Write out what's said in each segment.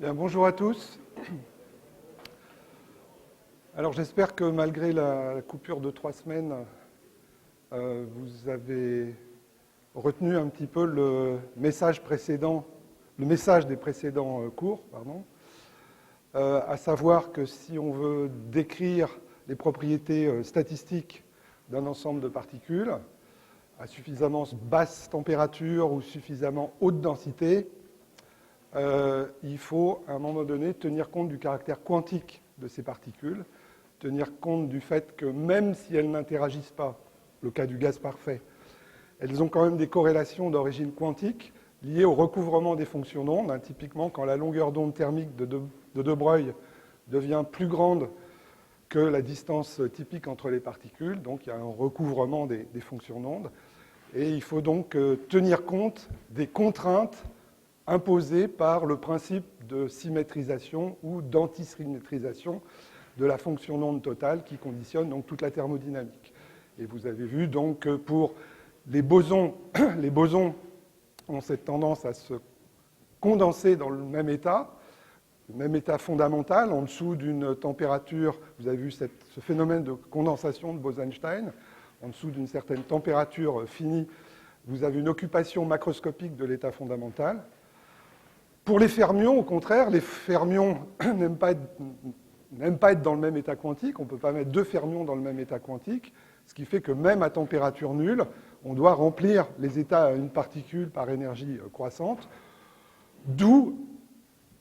Bien, bonjour à tous. Alors j'espère que malgré la coupure de 3 semaines, vous avez retenu un petit peu le message des précédents cours, à savoir que si on veut décrire les propriétés statistiques d'un ensemble de particules à suffisamment basse température ou suffisamment haute densité, il faut à un moment donné tenir compte du caractère quantique de ces particules, tenir compte du fait que même si elles n'interagissent pas, le cas du gaz parfait, elles ont quand même des corrélations d'origine quantique liées au recouvrement des fonctions d'onde. Typiquement, quand la longueur d'onde thermique de De Broglie devient plus grande que la distance typique entre les particules, donc il y a un recouvrement des fonctions d'onde. Et il faut donc tenir compte des contraintes imposées par le principe de symétrisation ou d'antisymétrisation de la fonction d'onde totale qui conditionne donc toute la thermodynamique. Et vous avez vu donc que pour les bosons ont cette tendance à se condenser dans le même état fondamental, en dessous d'une température, vous avez vu ce phénomène de condensation de Bose-Einstein, en dessous d'une certaine température finie, vous avez une occupation macroscopique de l'état fondamental. Pour les fermions, au contraire, les fermions n'aiment pas être dans le même état quantique. On ne peut pas mettre deux fermions dans le même état quantique, ce qui fait que même à température nulle, on doit remplir les états à une particule par énergie croissante, d'où,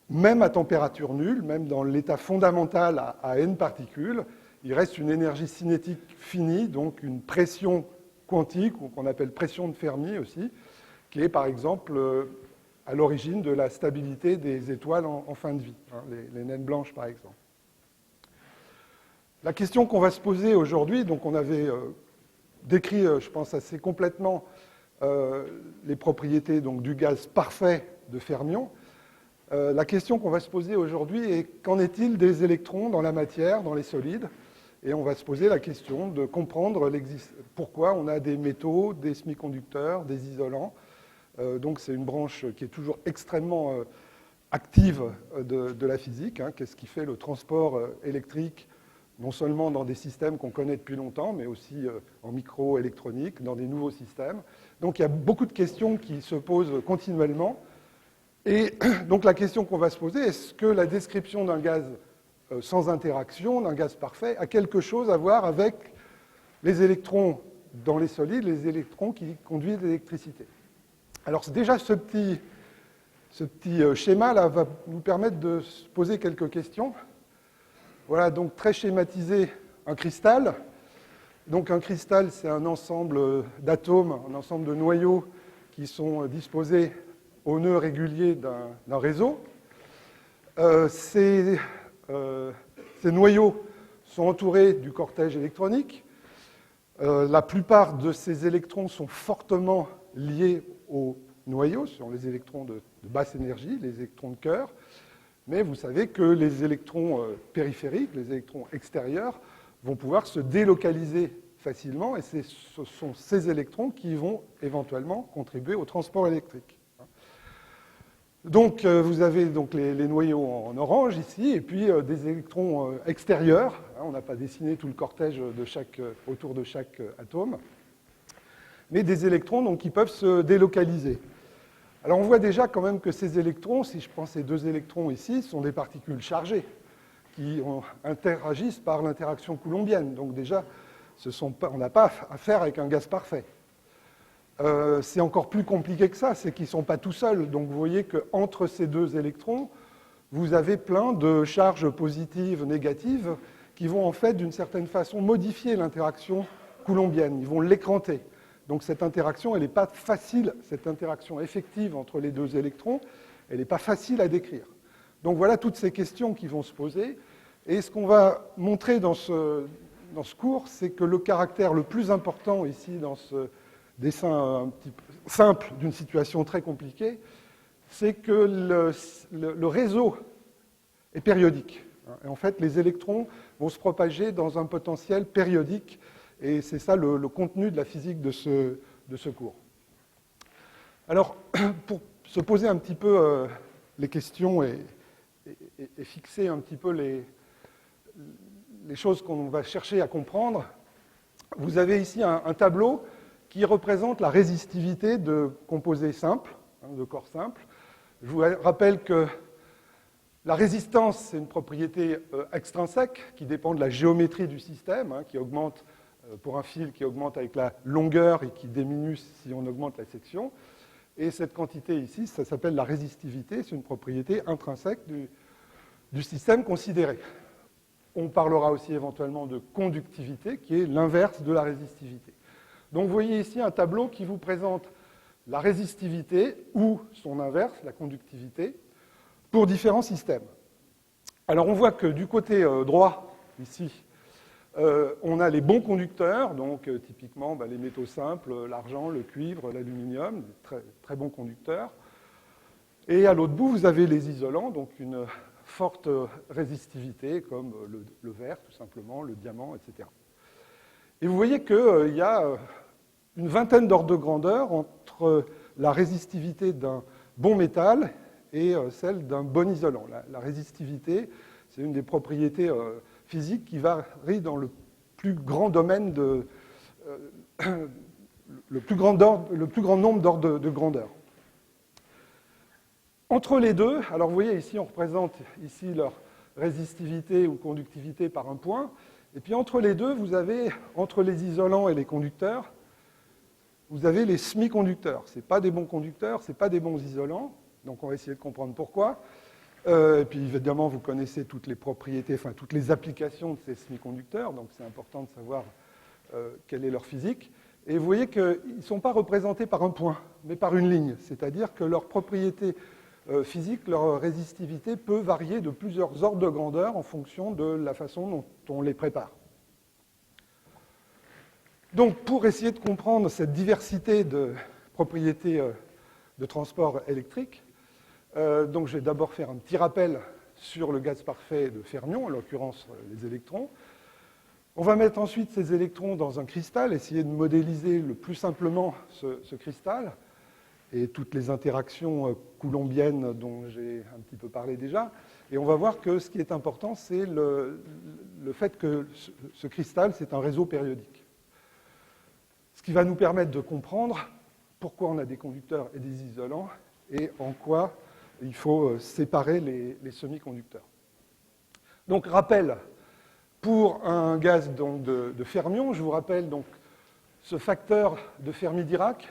même à température nulle, même dans l'état fondamental à n particules, il reste une énergie cinétique finie, donc une pression quantique, ou qu'on appelle pression de Fermi aussi, qui est par exemple à l'origine de la stabilité des étoiles en fin de vie, les naines blanches par exemple. La question qu'on va se poser aujourd'hui, donc on avait décrit, je pense assez complètement, les propriétés donc, du gaz parfait de fermions. La question qu'on va se poser aujourd'hui est qu'en est-il des électrons dans la matière, dans les solides? Et on va se poser la question de comprendre pourquoi on a des métaux, des semi-conducteurs, des isolants. Donc c'est une branche qui est toujours extrêmement active de la physique. Qu'est-ce qui fait le transport électrique, non seulement dans des systèmes qu'on connaît depuis longtemps, mais aussi en microélectronique, dans des nouveaux systèmes. Donc il y a beaucoup de questions qui se posent continuellement. Et donc la question qu'on va se poser, est-ce que la description d'un gaz sans interaction, d'un gaz parfait, a quelque chose à voir avec les électrons dans les solides, les électrons qui conduisent l'électricité? Alors déjà, ce petit schéma-là va nous permettre de se poser quelques questions. Voilà, donc très schématisé, un cristal. Donc un cristal, c'est un ensemble d'atomes, un ensemble de noyaux qui sont disposés au nœud régulier d'un réseau. Ces noyaux sont entourés du cortège électronique. La plupart de ces électrons sont fortement liés au noyau, ce sont les électrons de basse énergie, les électrons de cœur. Mais vous savez que les électrons périphériques, les électrons extérieurs, vont pouvoir se délocaliser facilement, et ce sont ces électrons qui vont éventuellement contribuer au transport électrique. Donc vous avez donc les noyaux en orange ici, et puis des électrons extérieurs. On n'a pas dessiné tout le cortège autour de chaque atome, mais des électrons donc, qui peuvent se délocaliser. Alors on voit déjà quand même que ces électrons, si je prends ces deux électrons ici, sont des particules chargées qui interagissent par l'interaction coulombienne. Donc déjà, on n'a pas affaire avec un gaz parfait. C'est encore plus compliqué que ça, c'est qu'ils ne sont pas tout seuls. Donc vous voyez qu'entre ces deux électrons, vous avez plein de charges positives, négatives, qui vont en fait d'une certaine façon modifier l'interaction coulombienne. Ils vont l'écranter. Donc cette interaction, elle n'est pas facile, cette interaction effective entre les deux électrons, elle n'est pas facile à décrire. Donc voilà toutes ces questions qui vont se poser. Et ce qu'on va montrer dans ce cours, c'est que le caractère le plus important ici dans ce dessin un petit peu simple d'une situation très compliquée, c'est que le réseau est périodique. Et en fait, les électrons vont se propager dans un potentiel périodique. Et c'est ça le contenu de la physique de ce cours. Alors, pour se poser un petit peu les questions et et fixer un petit peu les choses qu'on va chercher à comprendre, vous avez ici un tableau qui représente la résistivité de composés simples, de corps simples. Je vous rappelle que la résistance, c'est une propriété extrinsèque qui dépend de la géométrie du système, qui augmente pour un fil qui augmente avec la longueur et qui diminue si on augmente la section. Et cette quantité ici, ça s'appelle la résistivité, c'est une propriété intrinsèque du système considéré. On parlera aussi éventuellement de conductivité, qui est l'inverse de la résistivité. Donc vous voyez ici un tableau qui vous présente la résistivité ou son inverse, la conductivité, pour différents systèmes. Alors on voit que du côté droit, ici, on a les bons conducteurs, donc typiquement les métaux simples, l'argent, le cuivre, l'aluminium, très, très bons conducteurs. Et à l'autre bout, vous avez les isolants, donc une forte résistivité, comme le verre, tout simplement, le diamant, etc. Et vous voyez qu'il y a une vingtaine d'ordres de grandeur entre la résistivité d'un bon métal et celle d'un bon isolant. La résistivité, c'est une des propriétés physiques qui varie dans le plus grand domaine le plus grand nombre d'ordres de grandeur. Entre les deux, alors vous voyez ici, on représente ici leur résistivité ou conductivité par un point, et puis entre les deux, vous avez, entre les isolants et les conducteurs, vous avez les semi-conducteurs. Ce n'est pas des bons conducteurs, ce n'est pas des bons isolants, donc on va essayer de comprendre pourquoi. Et puis évidemment, vous connaissez toutes les propriétés, enfin toutes les applications de ces semi-conducteurs, donc c'est important de savoir quelle est leur physique. Et vous voyez qu'ils ne sont pas représentés par un point, mais par une ligne, c'est-à-dire que leur propriété physique, leur résistivité peut varier de plusieurs ordres de grandeur en fonction de la façon dont on les prépare. Donc, pour essayer de comprendre cette diversité de propriétés de transport électrique, donc je vais d'abord faire un petit rappel sur le gaz parfait de fermion, en l'occurrence les électrons. On va mettre ensuite ces électrons dans un cristal, essayer de modéliser le plus simplement ce cristal et toutes les interactions coulombiennes dont j'ai un petit peu parlé déjà. Et on va voir que ce qui est important, c'est le fait que ce cristal, c'est un réseau périodique. Ce qui va nous permettre de comprendre pourquoi on a des conducteurs et des isolants et en quoi il faut séparer les semi-conducteurs. Donc, rappel, pour un gaz donc, de fermion, je vous rappelle donc ce facteur de Fermi-Dirac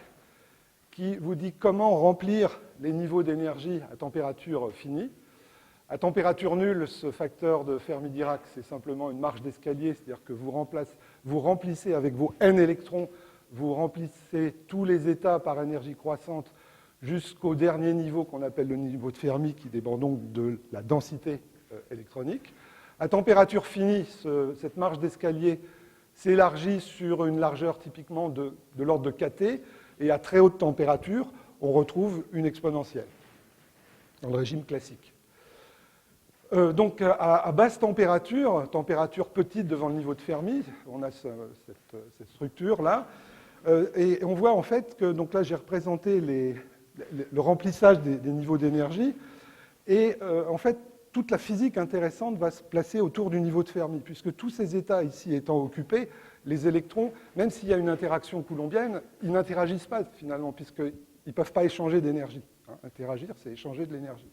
qui vous dit comment remplir les niveaux d'énergie à température finie. À température nulle, ce facteur de Fermi-Dirac, c'est simplement une marche d'escalier, c'est-à-dire que vous remplissez avec vos n électrons, vous remplissez tous les états par énergie croissante jusqu'au dernier niveau qu'on appelle le niveau de Fermi, qui dépend donc de la densité électronique. À température finie, cette marche d'escalier s'élargit sur une largeur typiquement de l'ordre de kT, et à très haute température, on retrouve une exponentielle, dans le régime classique. Donc à basse température, température petite devant le niveau de Fermi, on a cette structure-là, et on voit en fait que, donc là j'ai représenté le remplissage des niveaux d'énergie, et en fait toute la physique intéressante va se placer autour du niveau de Fermi, puisque tous ces états ici étant occupés, les électrons, même s'il y a une interaction coulombienne, ils n'interagissent pas finalement, puisqu'ils ne peuvent pas échanger d'énergie. Interagir, c'est échanger de l'énergie.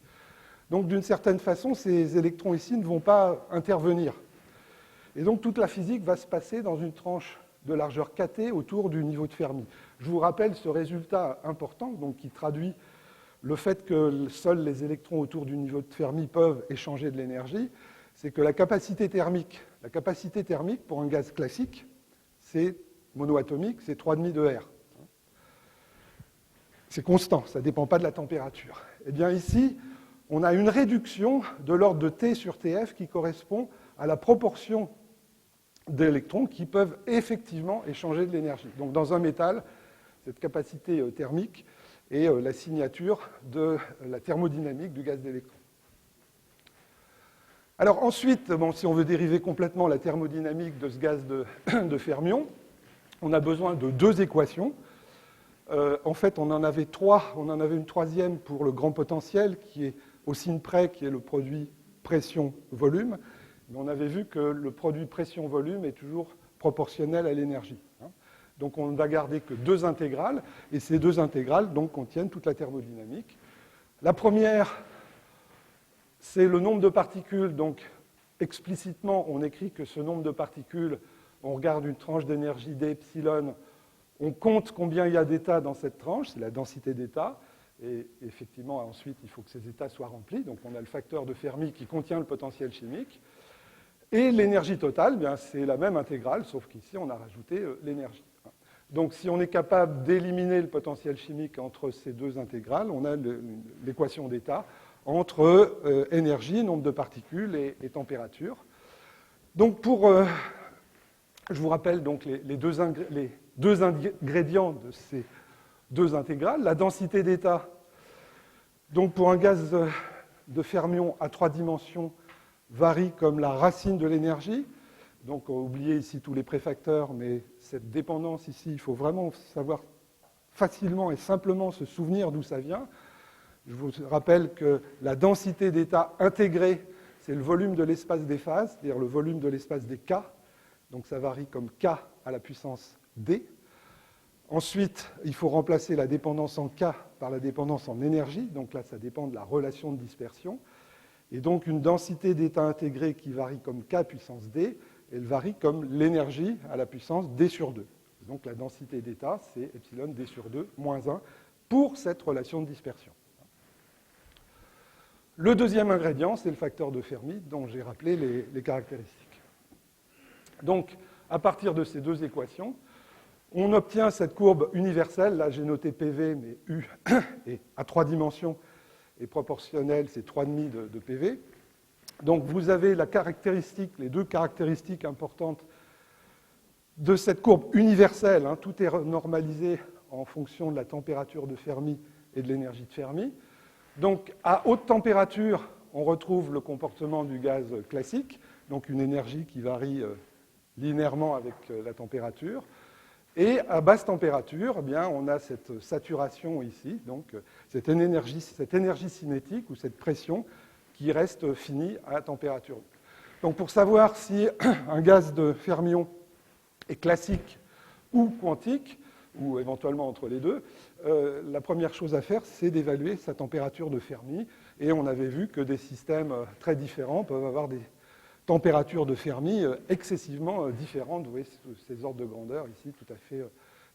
Donc d'une certaine façon, ces électrons ici ne vont pas intervenir. Et donc toute la physique va se passer dans une tranche de largeur kT autour du niveau de Fermi. Je vous rappelle ce résultat important, donc, qui traduit le fait que seuls les électrons autour du niveau de Fermi peuvent échanger de l'énergie, c'est que la capacité thermique pour un gaz classique, c'est monoatomique, c'est 3,5 de R. C'est constant, ça ne dépend pas de la température. Eh bien ici, on a une réduction de l'ordre de T sur TF qui correspond à la proportion d'électrons qui peuvent effectivement échanger de l'énergie. Donc dans un métal, cette capacité thermique est la signature de la thermodynamique du gaz d'électrons. Alors ensuite, si on veut dériver complètement la thermodynamique de ce gaz de fermion, on a besoin de deux équations. En fait, on en avait trois. On en avait une troisième pour le grand potentiel, qui est au signe près, qui est le produit pression-volume, mais on avait vu que le produit pression-volume est toujours proportionnel à l'énergie. Donc on ne va garder que deux intégrales, et ces deux intégrales donc, contiennent toute la thermodynamique. La première, c'est le nombre de particules. Donc explicitement, on écrit que ce nombre de particules, on regarde une tranche d'énergie d epsilon, on compte combien il y a d'états dans cette tranche, c'est la densité d'états, et effectivement, ensuite, il faut que ces états soient remplis. Donc on a le facteur de Fermi qui contient le potentiel chimique. Et l'énergie totale, bien, c'est la même intégrale, sauf qu'ici, on a rajouté l'énergie. Donc, si on est capable d'éliminer le potentiel chimique entre ces deux intégrales, on a l'équation d'état entre énergie, nombre de particules et température. Donc, je vous rappelle donc les deux ingrédients de ces deux intégrales. La densité d'état, donc pour un gaz de fermion à 3 dimensions, varie comme la racine de l'énergie. Donc, oubliez ici tous les préfacteurs, mais cette dépendance ici, il faut vraiment savoir facilement et simplement se souvenir d'où ça vient. Je vous rappelle que la densité d'état intégrée, c'est le volume de l'espace des phases, c'est-à-dire le volume de l'espace des K. Donc, ça varie comme K à la puissance D. Ensuite, il faut remplacer la dépendance en K par la dépendance en énergie. Donc là, ça dépend de la relation de dispersion. Et donc, une densité d'état intégrée qui varie comme K puissance D, elle varie comme l'énergie à la puissance D sur 2. Donc, la densité d'état, c'est epsilon D sur 2 moins 1 pour cette relation de dispersion. Le deuxième ingrédient, c'est le facteur de Fermi, dont j'ai rappelé les caractéristiques. Donc, à partir de ces deux équations, on obtient cette courbe universelle. Là, j'ai noté PV, mais U est à 3 dimensions et proportionnel, c'est 3,5 de PV. Donc, vous avez la caractéristique, les deux caractéristiques importantes de cette courbe universelle. Tout est normalisé en fonction de la température de Fermi et de l'énergie de Fermi. Donc, à haute température, on retrouve le comportement du gaz classique, donc une énergie qui varie linéairement avec la température. Et à basse température, eh bien, on a cette saturation ici, donc cette énergie cinétique ou cette pression qui reste finie à température. Donc pour savoir si un gaz de fermion est classique ou quantique, ou éventuellement entre les deux, la première chose à faire, c'est d'évaluer sa température de Fermi. Et on avait vu que des systèmes très différents peuvent avoir des températures de Fermi excessivement différentes. Vous voyez ces ordres de grandeur ici tout à fait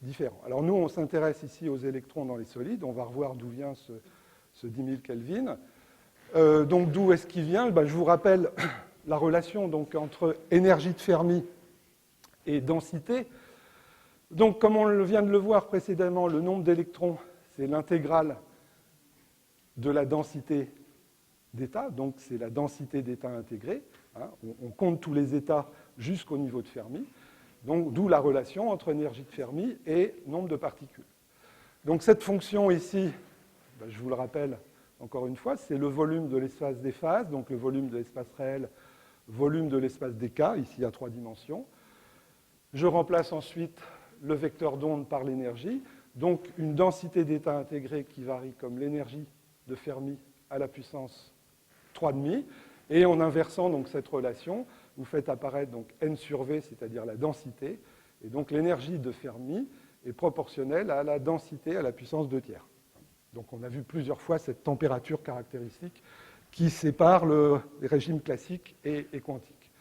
différents. Alors nous, on s'intéresse ici aux électrons dans les solides. On va revoir d'où vient ce 10 000 Kelvin. Donc d'où est-ce qu'il vient? Je vous rappelle la relation donc, entre énergie de Fermi et densité. Donc comme on vient de le voir précédemment, le nombre d'électrons, c'est l'intégrale de la densité d'état, donc c'est la densité d'état intégrée. On compte tous les états jusqu'au niveau de Fermi, donc d'où la relation entre énergie de Fermi et nombre de particules. Donc cette fonction ici, je vous le rappelle encore une fois, c'est le volume de l'espace des phases, donc le volume de l'espace réel, volume de l'espace des K, ici à 3 dimensions. Je remplace ensuite le vecteur d'onde par l'énergie, donc une densité d'état intégrée qui varie comme l'énergie de Fermi à la puissance 3,5. Et en inversant donc, cette relation, vous faites apparaître donc, n sur V, c'est-à-dire la densité. Et donc l'énergie de Fermi est proportionnelle à la densité à la puissance 2 tiers. Donc on a vu plusieurs fois cette température caractéristique qui sépare les régimes classiques et quantiques.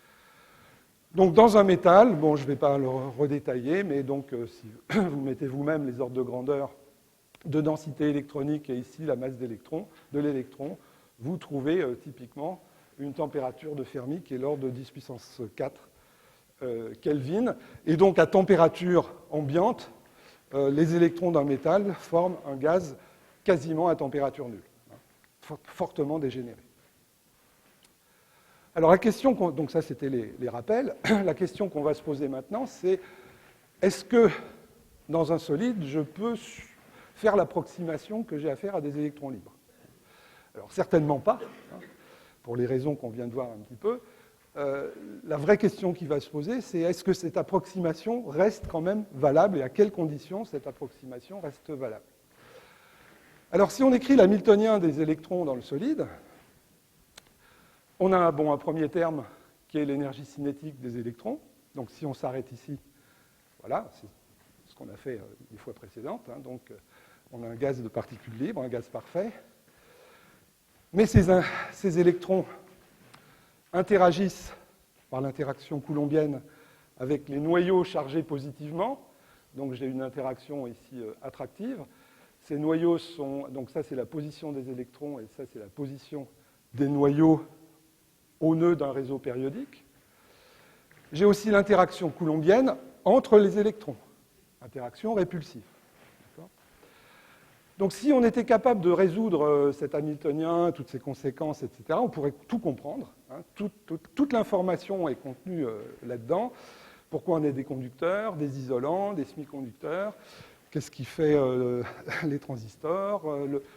Donc dans un métal, bon je ne vais pas le redétailler, mais donc si vous mettez vous-même les ordres de grandeur de densité électronique et ici la masse de l'électron, vous trouvez typiquement une température de Fermi qui est l'ordre de 10 puissance 4 Kelvin. Et donc à température ambiante, les électrons d'un métal forment un gaz quasiment à température nulle, fortement dégénéré. Alors la question, donc ça c'était les rappels, la question qu'on va se poser maintenant c'est est-ce que dans un solide je peux faire l'approximation que j'ai à faire à des électrons libres? Alors certainement pas, pour les raisons qu'on vient de voir un petit peu. La vraie question qui va se poser, c'est est-ce que cette approximation reste quand même valable et à quelles conditions cette approximation reste valable? Alors si on écrit l'hamiltonien des électrons dans le solide, On a un premier terme qui est l'énergie cinétique des électrons. Donc si on s'arrête ici, voilà, c'est ce qu'on a fait les fois précédentes. Hein. Donc on a un gaz de particules libres, un gaz parfait. Mais ces électrons interagissent par l'interaction coulombienne avec les noyaux chargés positivement. Donc j'ai une interaction ici attractive. Ces noyaux sont... Donc ça, c'est la position des électrons et ça, c'est la position des noyaux au nœud d'un réseau périodique. J'ai aussi l'interaction coulombienne entre les électrons. Interaction répulsive. Donc si on était capable de résoudre cet Hamiltonien, toutes ses conséquences, etc., on pourrait tout comprendre. Hein, toute l'information est contenue là-dedans. Pourquoi on est des conducteurs, des isolants, des semi-conducteurs, qu'est-ce qui fait les transistors,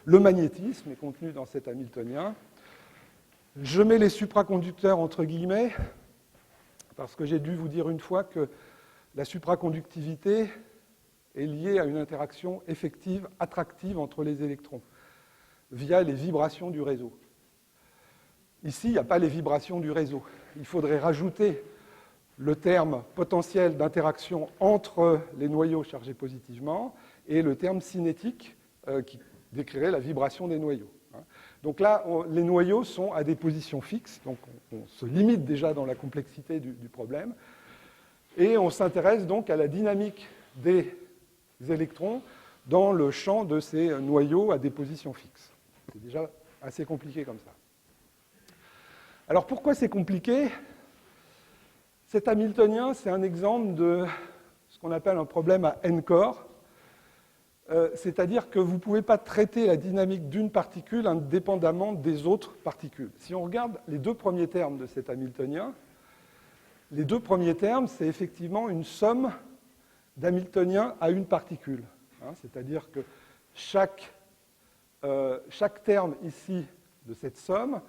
le magnétisme est contenu dans cet Hamiltonien. Je mets les supraconducteurs entre guillemets, parce que j'ai dû vous dire une fois que la supraconductivité est liée à une interaction effective, attractive entre les électrons, via les vibrations du réseau. Ici, il n'y a pas les vibrations du réseau. Il faudrait rajouter le terme potentiel d'interaction entre les noyaux chargés positivement et le terme cinétique qui décrirait la vibration des noyaux. Donc là, les noyaux sont à des positions fixes, donc on se limite déjà dans la complexité du problème, et on s'intéresse donc à la dynamique des électrons dans le champ de ces noyaux à des positions fixes. C'est déjà assez compliqué comme ça. Alors pourquoi c'est compliqué ? Cet Hamiltonien, c'est un exemple de ce qu'on appelle un problème à n corps, c'est-à-dire que vous ne pouvez pas traiter la dynamique d'une particule indépendamment des autres particules. Si on regarde les deux premiers termes de cet Hamiltonien, les deux premiers termes, c'est effectivement une somme d'Hamiltoniens à une particule. Hein, c'est-à-dire que chaque terme ici de cette somme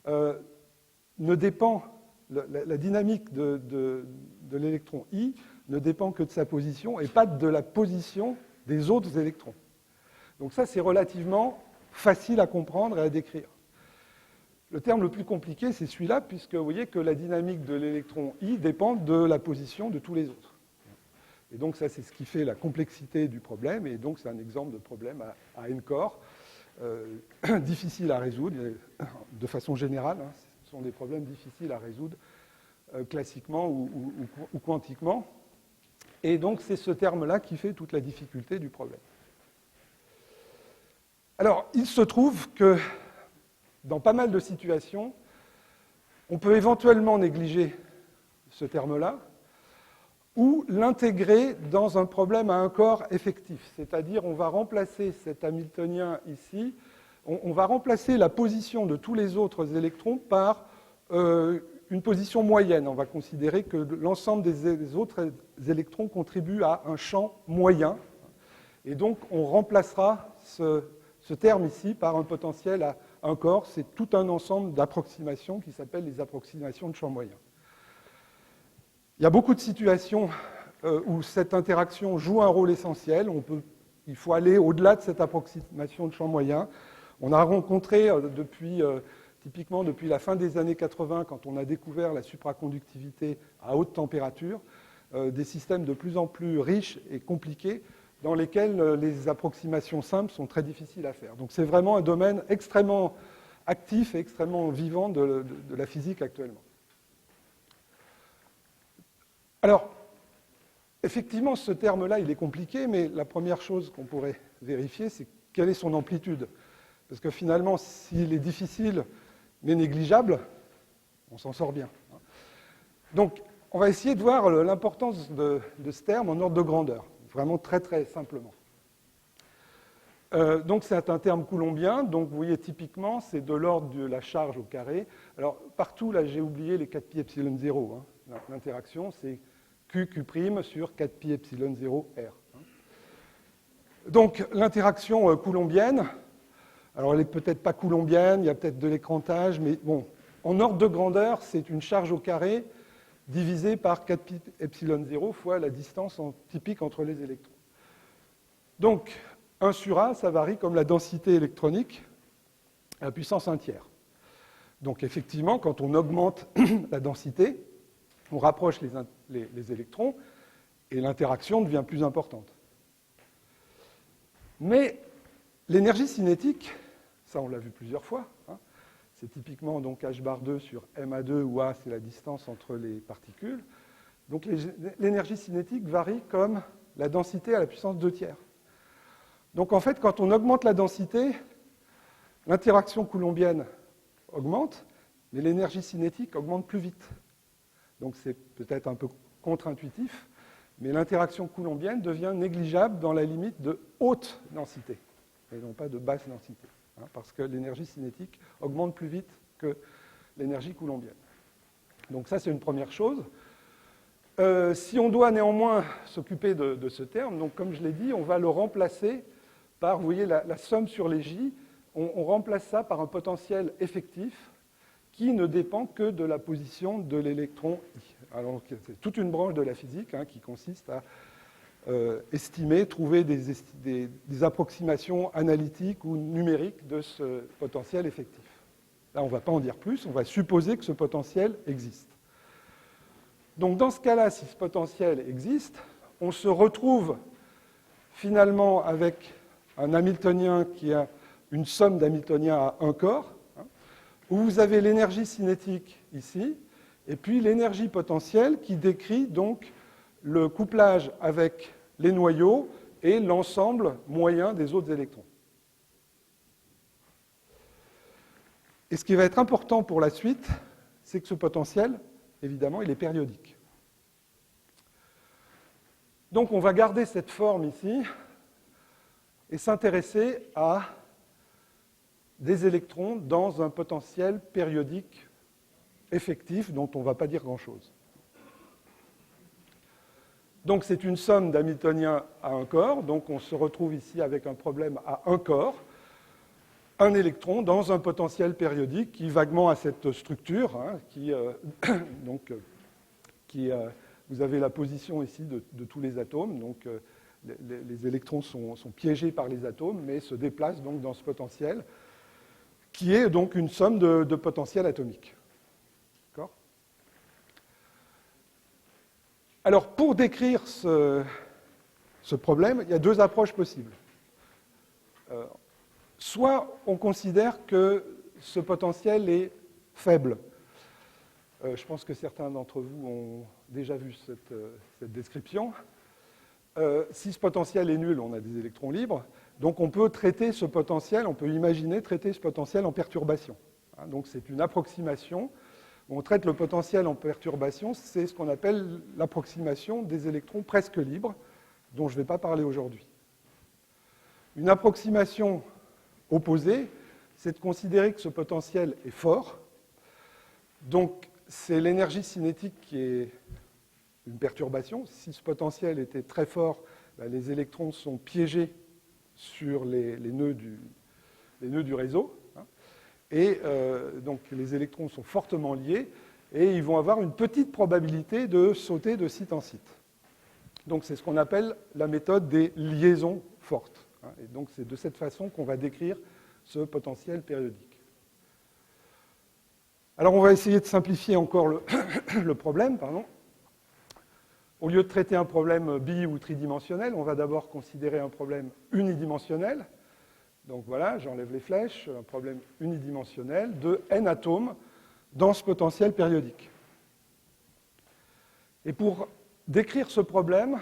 ne dépend, la dynamique de l'électron I ne dépend que de sa position et pas de la position des autres électrons. Donc ça, c'est relativement facile à comprendre et à décrire. Le terme le plus compliqué, c'est celui-là, puisque vous voyez que la dynamique de l'électron I dépend de la position de tous les autres. Et donc ça, c'est ce qui fait la complexité du problème, et donc c'est un exemple de problème à n corps, difficile à résoudre, de façon générale. Hein, ce sont des problèmes difficiles à résoudre, classiquement ou quantiquement. Et donc c'est ce terme-là qui fait toute la difficulté du problème. Alors, il se trouve que dans pas mal de situations, on peut éventuellement négliger ce terme-là, ou l'intégrer dans un problème à un corps effectif. C'est-à-dire, on va remplacer cet Hamiltonien ici, on va remplacer la position de tous les autres électrons par une position moyenne. On va considérer que l'ensemble des autres électrons contribuent à un champ moyen. Et donc, on remplacera ce terme ici par un potentiel à un corps. C'est tout un ensemble d'approximations qui s'appellent les approximations de champ moyen. Il y a beaucoup de situations où cette interaction joue un rôle essentiel. Il faut aller au-delà de cette approximation de champ moyen. On a rencontré typiquement depuis la fin des années 80, quand on a découvert la supraconductivité à haute température, des systèmes de plus en plus riches et compliqués dans lesquels les approximations simples sont très difficiles à faire. Donc c'est vraiment un domaine extrêmement actif et extrêmement vivant de la physique actuellement. Alors, effectivement, ce terme-là, il est compliqué, mais la première chose qu'on pourrait vérifier, c'est quelle est son amplitude. Parce que finalement, s'il est difficile mais négligeable, on s'en sort bien. Donc, on va essayer de voir l'importance de ce terme en ordre de grandeur, vraiment très très simplement. Donc, c'est un terme coulombien, donc vous voyez typiquement, c'est de l'ordre de la charge au carré. Alors, partout, là, j'ai oublié les 4pi epsilon 0. Hein. L'interaction, c'est QQ' sur 4pi epsilon 0 R. Donc, l'interaction coulombienne, alors elle n'est peut-être pas coulombienne, il y a peut-être de l'écrantage, mais bon, en ordre de grandeur, c'est une charge au carré divisée par 4pi epsilon 0 fois la distance typique entre les électrons. Donc, 1 sur A, ça varie comme la densité électronique à la puissance 1 tiers. Donc effectivement, quand on augmente la densité, on rapproche les électrons et l'interaction devient plus importante. Mais l'énergie cinétique, ça on l'a vu plusieurs fois, hein, c'est typiquement donc h bar 2 sur ma2 où a c'est la distance entre les particules. Donc l'énergie cinétique varie comme la densité à la puissance 2/3. Donc en fait, quand on augmente la densité, l'interaction coulombienne augmente, mais l'énergie cinétique augmente plus vite. Donc c'est peut-être un peu contre-intuitif, mais l'interaction coulombienne devient négligeable dans la limite de haute densité, et non pas de basse densité, hein, parce que l'énergie cinétique augmente plus vite que l'énergie coulombienne. Donc ça, c'est une première chose. Si on doit néanmoins s'occuper de ce terme, donc comme je l'ai dit, on va le remplacer par, vous voyez, la somme sur les J, on remplace ça par un potentiel effectif qui ne dépend que de la position de l'électron I. Alors, c'est toute une branche de la physique hein, qui consiste à estimer, trouver des approximations analytiques ou numériques de ce potentiel effectif. Là, on ne va pas en dire plus, on va supposer que ce potentiel existe. Donc, dans ce cas-là, si ce potentiel existe, on se retrouve finalement avec un hamiltonien qui a une somme d'hamiltoniens à un corps, hein, où vous avez l'énergie cinétique ici, et puis l'énergie potentielle qui décrit donc le couplage avec les noyaux et l'ensemble moyen des autres électrons. Et ce qui va être important pour la suite, c'est que ce potentiel, évidemment, il est périodique. Donc on va garder cette forme ici et s'intéresser à des électrons dans un potentiel périodique effectif dont on ne va pas dire grand-chose. Donc c'est une somme d'hamiltoniens à un corps, donc on se retrouve ici avec un problème à un corps, un électron dans un potentiel périodique qui vaguement a cette structure, hein, vous avez la position ici de tous les atomes, donc les électrons sont piégés par les atomes, mais se déplacent donc dans ce potentiel, qui est donc une somme de potentiels atomiques. D'accord ? Alors, pour décrire ce problème, il y a deux approches possibles. Soit on considère que ce potentiel est faible. Je pense que certains d'entre vous ont déjà vu cette description. Si ce potentiel est nul, on a des électrons libres. Donc on peut traiter ce potentiel, on peut imaginer traiter ce potentiel en perturbation. Hein, donc c'est une approximation. On traite le potentiel en perturbation, c'est ce qu'on appelle l'approximation des électrons presque libres, dont je ne vais pas parler aujourd'hui. Une approximation opposée, c'est de considérer que ce potentiel est fort. Donc c'est l'énergie cinétique qui est une perturbation. Si ce potentiel était très fort, les électrons sont piégés sur les nœuds du réseau. Hein, et donc les électrons sont fortement liés et ils vont avoir une petite probabilité de sauter de site en site. Donc c'est ce qu'on appelle la méthode des liaisons fortes. Hein, et donc c'est de cette façon qu'on va décrire ce potentiel périodique. Alors on va essayer de simplifier encore le problème. Pardon. Au lieu de traiter un problème bi- ou tridimensionnel, on va d'abord considérer un problème unidimensionnel. Donc voilà, j'enlève les flèches, un problème unidimensionnel de n atomes dans ce potentiel périodique. Et pour décrire ce problème,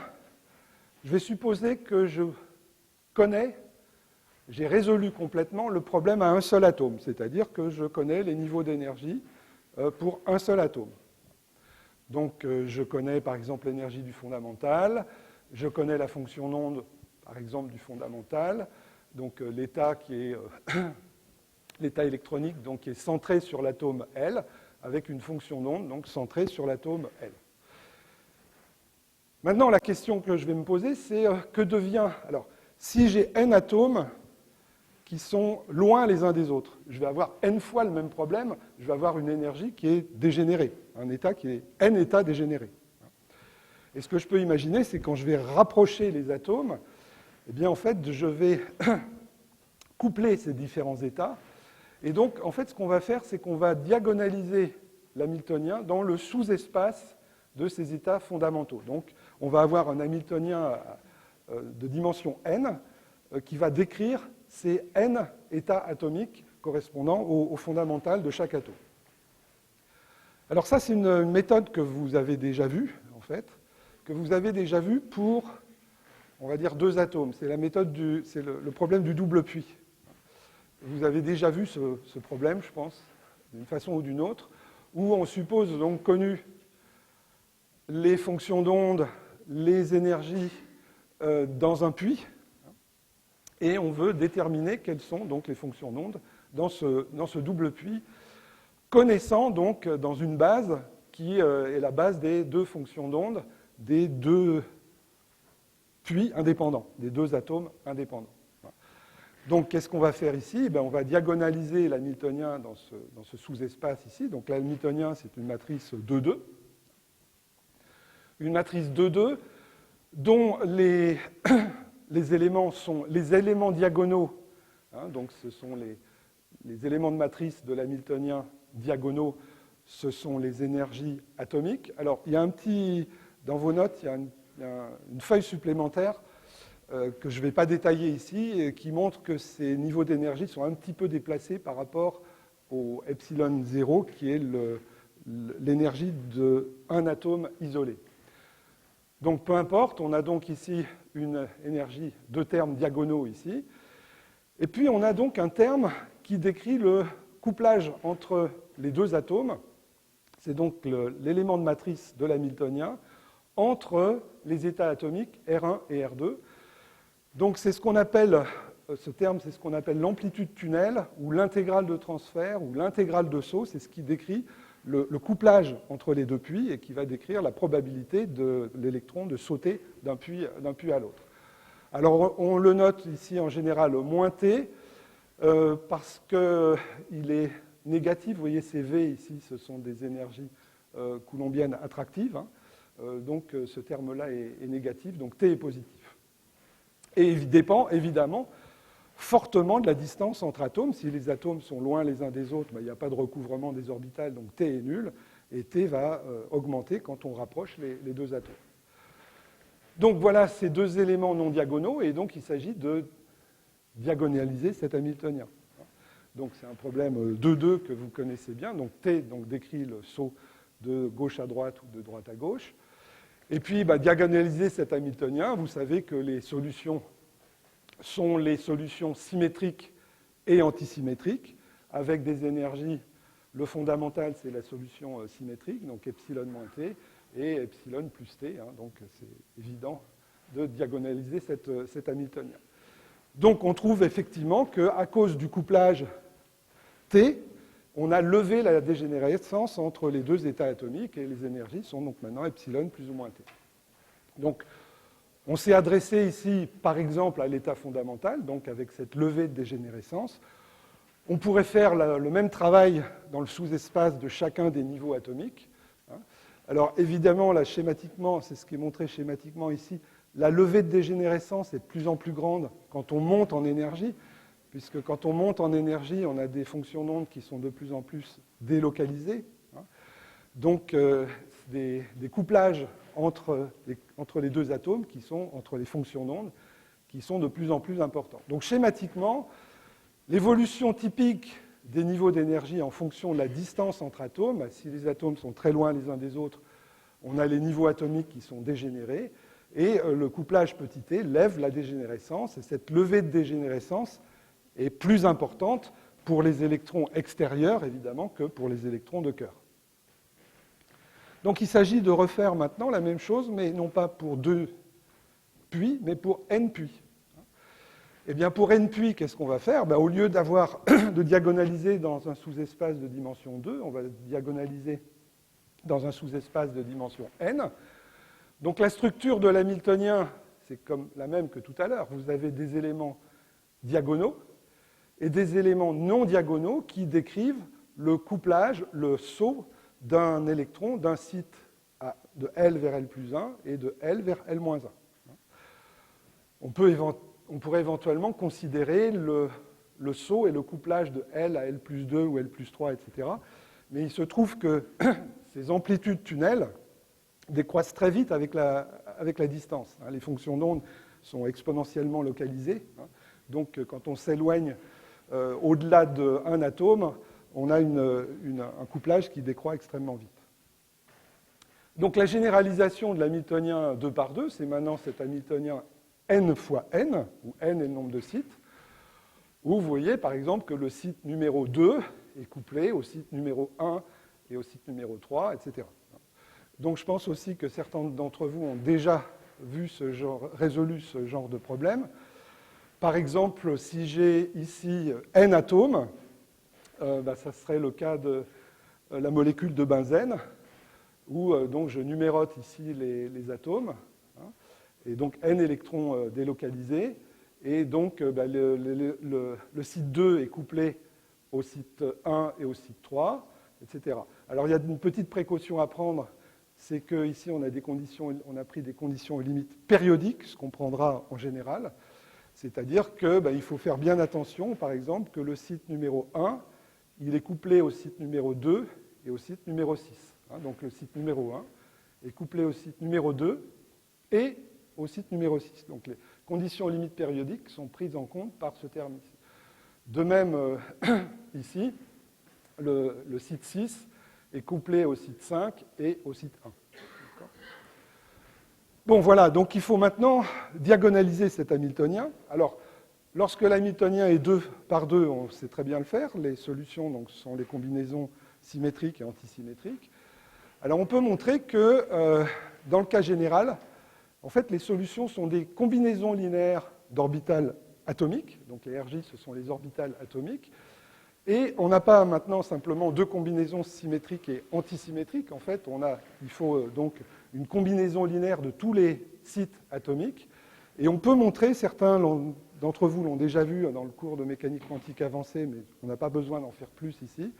je vais supposer que j'ai résolu complètement le problème à un seul atome, c'est-à-dire que je connais les niveaux d'énergie pour un seul atome. Donc je connais par exemple l'énergie du fondamental, je connais la fonction d'onde par exemple du fondamental, donc l'état qui est l'état électronique donc, qui est centré sur l'atome L, avec une fonction d'onde donc centrée sur l'atome L. Maintenant, la question que je vais me poser, c'est que devient... Alors, si j'ai n atomes qui sont loin les uns des autres, je vais avoir n fois le même problème, je vais avoir une énergie qui est dégénérée, un état qui est n états dégénérés. Et ce que je peux imaginer, c'est quand je vais rapprocher les atomes, eh bien, en fait, je vais coupler ces différents états, Et donc, en fait, ce qu'on va faire, c'est qu'on va diagonaliser l'hamiltonien dans le sous-espace de ces états fondamentaux. Donc, on va avoir un hamiltonien de dimension n qui va décrire ces n états atomiques correspondant au fondamental de chaque atome. Alors ça, c'est une méthode que vous avez déjà vue, en fait, que vous avez déjà vue pour, on va dire, 2 atomes. C'est la méthode c'est le problème du double puits. Vous avez déjà vu ce problème, je pense, d'une façon ou d'une autre, où on suppose donc connu les fonctions d'onde, les énergies dans un puits, et on veut déterminer quelles sont donc les fonctions d'onde dans ce double puits, connaissant donc dans une base qui est la base des 2 fonctions d'onde des 2 puits indépendants, des 2 atomes indépendants. Donc, qu'est-ce qu'on va faire ici? On va diagonaliser l'hamiltonien dans ce sous-espace ici. Donc, l'hamiltonien, c'est une matrice 2-2. Une matrice 2-2 dont les éléments sont les éléments diagonaux. Donc, ce sont les éléments de matrice de l'hamiltonien diagonaux, ce sont les énergies atomiques. Alors, il y a dans vos notes, il y a une feuille supplémentaire que je ne vais pas détailler ici, qui montre que ces niveaux d'énergie sont un petit peu déplacés par rapport au epsilon 0, qui est l'énergie d'un atome isolé. Donc peu importe, on a donc ici une énergie, 2 termes diagonaux ici, et puis on a donc un terme qui décrit le couplage entre les 2 atomes, c'est donc l'élément de matrice de l'hamiltonien, entre les états atomiques R1 et R2. Donc c'est ce qu'on appelle, ce terme, c'est ce qu'on appelle l'amplitude tunnel, ou l'intégrale de transfert, ou l'intégrale de saut, c'est ce qui décrit le couplage entre les 2 puits et qui va décrire la probabilité de l'électron de sauter d'un puits à l'autre. Alors on le note ici en général moins T, parce qu'il est négatif. Vous voyez ces V ici, ce sont des énergies coulombiennes attractives. Donc ce terme-là est négatif, donc T est positif. Et il dépend évidemment fortement de la distance entre atomes. Si les atomes sont loin les uns des autres, il n'y a pas de recouvrement des orbitales, donc T est nul, et T va augmenter quand on rapproche les 2 atomes. Donc voilà ces 2 éléments non diagonaux, et donc il s'agit de diagonaliser cet hamiltonien. Donc c'est un problème 2-2 que vous connaissez bien. Donc T décrit le saut de gauche à droite ou de droite à gauche. Et puis diagonaliser cet hamiltonien, vous savez que les solutions sont les solutions symétriques et antisymétriques, avec des énergies. Le fondamental, c'est la solution symétrique, donc epsilon moins T, et epsilon plus T. Donc c'est évident de diagonaliser cet hamiltonien. Donc on trouve effectivement qu'à cause du couplage T, on a levé la dégénérescence entre les 2 états atomiques, et les énergies sont donc maintenant epsilon plus ou moins T. Donc on s'est adressé ici, par exemple, à l'état fondamental, donc avec cette levée de dégénérescence. On pourrait faire le même travail dans le sous-espace de chacun des niveaux atomiques. Alors évidemment, là, schématiquement, c'est ce qui est montré schématiquement ici, la levée de dégénérescence est de plus en plus grande quand on monte en énergie, puisque quand on monte en énergie, on a des fonctions d'onde qui sont de plus en plus délocalisées. Donc des couplages entre les 2 atomes, qui sont entre les fonctions d'onde, qui sont de plus en plus importants. Donc schématiquement, l'évolution typique des niveaux d'énergie en fonction de la distance entre atomes, si les atomes sont très loin les uns des autres, on a les niveaux atomiques qui sont dégénérés, et le couplage petit t lève la dégénérescence, et cette levée de dégénérescence est plus importante pour les électrons extérieurs, évidemment, que pour les électrons de cœur. Donc il s'agit de refaire maintenant la même chose, mais non pas pour 2 puits, mais pour n puits. Eh bien, pour n puits, qu'est-ce qu'on va faire? Au lieu de diagonaliser dans un sous-espace de dimension 2, on va diagonaliser dans un sous-espace de dimension n. Donc la structure de l'hamiltonien, c'est comme la même que tout à l'heure. Vous avez des éléments diagonaux et des éléments non diagonaux qui décrivent le couplage, le saut d'un électron d'un site de L vers L plus 1 et de L vers L moins 1. On pourrait éventuellement considérer le saut et le couplage de L à L plus 2 ou L plus 3, etc. Mais il se trouve que ces amplitudes tunnels décroissent très vite avec la distance. Les fonctions d'onde sont exponentiellement localisées. Donc, quand on s'éloigne au-delà d'un atome, on a un couplage qui décroît extrêmement vite. Donc, la généralisation de l'hamiltonien 2 par 2, c'est maintenant cet hamiltonien n fois n, où n est le nombre de sites, où vous voyez, par exemple, que le site numéro 2 est couplé au site numéro 1 et au site numéro 3, etc. Donc, je pense aussi que certains d'entre vous ont déjà résolu ce genre de problème. Par exemple, si j'ai ici n atomes, ça serait le cas de la molécule de benzène, où donc je numérote ici les atomes, et donc n électrons délocalisés, et donc le site 2 est couplé au site 1 et au site 3, etc. Alors il y a une petite précaution à prendre, c'est qu'ici on a pris des conditions aux limites périodiques, ce qu'on prendra en général. C'est-à-dire qu'il faut faire bien attention, par exemple, que le site numéro 1, il est couplé au site numéro 2 et au site numéro 6. Donc le site numéro 1 est couplé au site numéro 2 et au site numéro 6. Donc les conditions aux limites périodiques sont prises en compte par ce terme ici. De même, ici, le site 6 est couplé au site 5 et au site 1. Bon, voilà, donc il faut maintenant diagonaliser cet hamiltonien. Alors, lorsque l'hamiltonien est 2 par 2, on sait très bien le faire. Les solutions donc, sont les combinaisons symétriques et antisymétriques. Alors, on peut montrer que, dans le cas général, en fait, les solutions sont des combinaisons linéaires d'orbitales atomiques. Donc, les RJ, ce sont les orbitales atomiques. Et on n'a pas maintenant simplement deux combinaisons symétriques et antisymétriques. En fait, il faut donc une combinaison linéaire de tous les sites atomiques. Et on peut montrer, certains d'entre vous l'ont déjà vu dans le cours de mécanique quantique avancée, mais on n'a pas besoin d'en faire plus ici.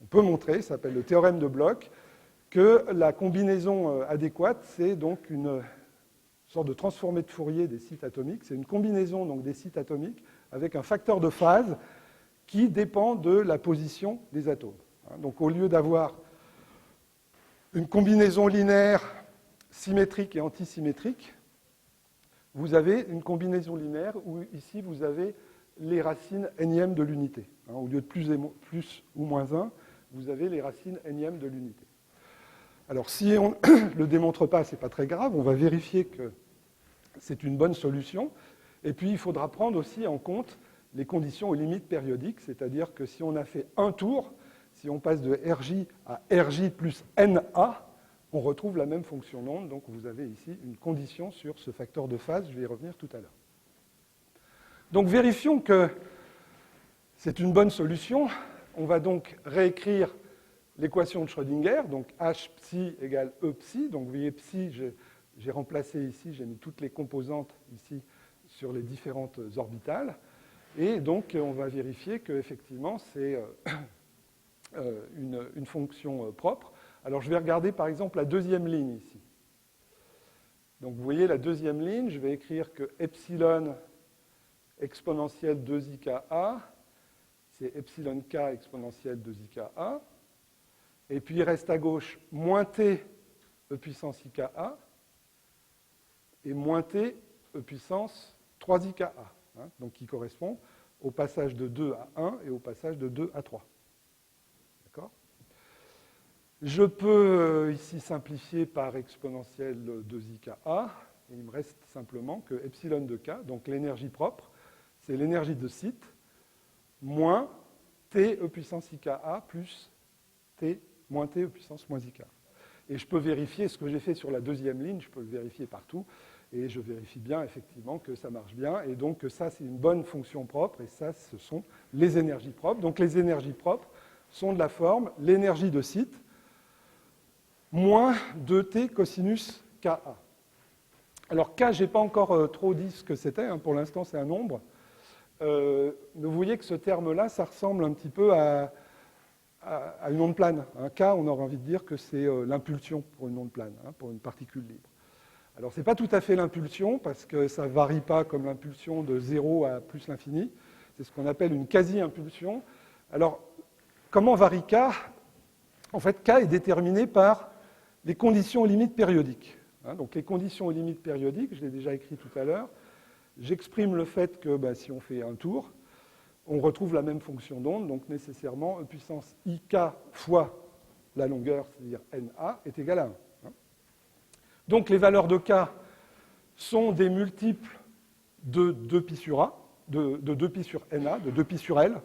On peut montrer, ça s'appelle le théorème de Bloch, que la combinaison adéquate, c'est donc une sorte de transformé de Fourier des sites atomiques. C'est une combinaison donc, des sites atomiques avec un facteur de phase qui dépend de la position des atomes. Donc au lieu d'avoir une combinaison linéaire symétrique et antisymétrique, vous avez une combinaison linéaire où ici vous avez les racines énièmes de l'unité. Au lieu de plus ou moins 1, vous avez les racines énièmes de l'unité. Alors si on ne le démontre pas, ce n'est pas très grave, on va vérifier que c'est une bonne solution. Et puis il faudra prendre aussi en compte les conditions aux limites périodiques, c'est-à-dire que si on a fait un tour, si on passe de RJ à RJ plus NA, on retrouve la même fonction d'onde. Donc vous avez ici une condition sur ce facteur de phase, je vais y revenir tout à l'heure. Donc vérifions que c'est une bonne solution. On va donc réécrire l'équation de Schrödinger, donc H psi égale E psi. Donc vous voyez psi, j'ai remplacé ici, j'ai mis toutes les composantes ici sur les différentes orbitales. Et donc, on va vérifier qu'effectivement, c'est une fonction propre. Alors, je vais regarder, par exemple, la deuxième ligne ici. Donc, vous voyez la deuxième ligne, je vais écrire que epsilon exponentielle 2ika, c'est epsilon k exponentielle 2ika. Et puis, il reste à gauche moins t e puissance ika et moins t e puissance 3ika. Donc qui correspond au passage de 2 à 1 et au passage de 2 à 3. D'accord ? Je peux ici simplifier par exponentielle 2ika. Et il me reste simplement que epsilon de k, donc l'énergie propre, c'est l'énergie de site, moins t e puissance ika plus t moins t e puissance moins ika. Et je peux vérifier ce que j'ai fait sur la deuxième ligne, je peux le vérifier partout. Et je vérifie bien, effectivement, que ça marche bien. Et donc, ça, c'est une bonne fonction propre. Et ça, ce sont les énergies propres. Donc, les énergies propres sont de la forme l'énergie de site moins 2t cosinus Ka. Alors, K, je n'ai pas encore trop dit ce que c'était. Pour l'instant, c'est un nombre. Vous voyez que ce terme-là, ça ressemble un petit peu à une onde plane. K, on aurait envie de dire que c'est l'impulsion pour une onde plane, pour une particule libre. Alors, ce n'est pas tout à fait l'impulsion, parce que ça ne varie pas comme l'impulsion de 0 à plus l'infini, C'est ce qu'on appelle une quasi-impulsion. Alors, comment varie K? En fait, K est déterminé par les conditions aux limites périodiques. Donc les conditions aux limites périodiques, je l'ai déjà écrit tout à l'heure, j'exprime le fait que si on fait un tour, on retrouve la même fonction d'onde, donc nécessairement E puissance IK fois la longueur, c'est-à-dire NA, est égal à 1. Donc les valeurs de K sont des multiples de 2π sur A, de 2π sur NA, de 2π sur L.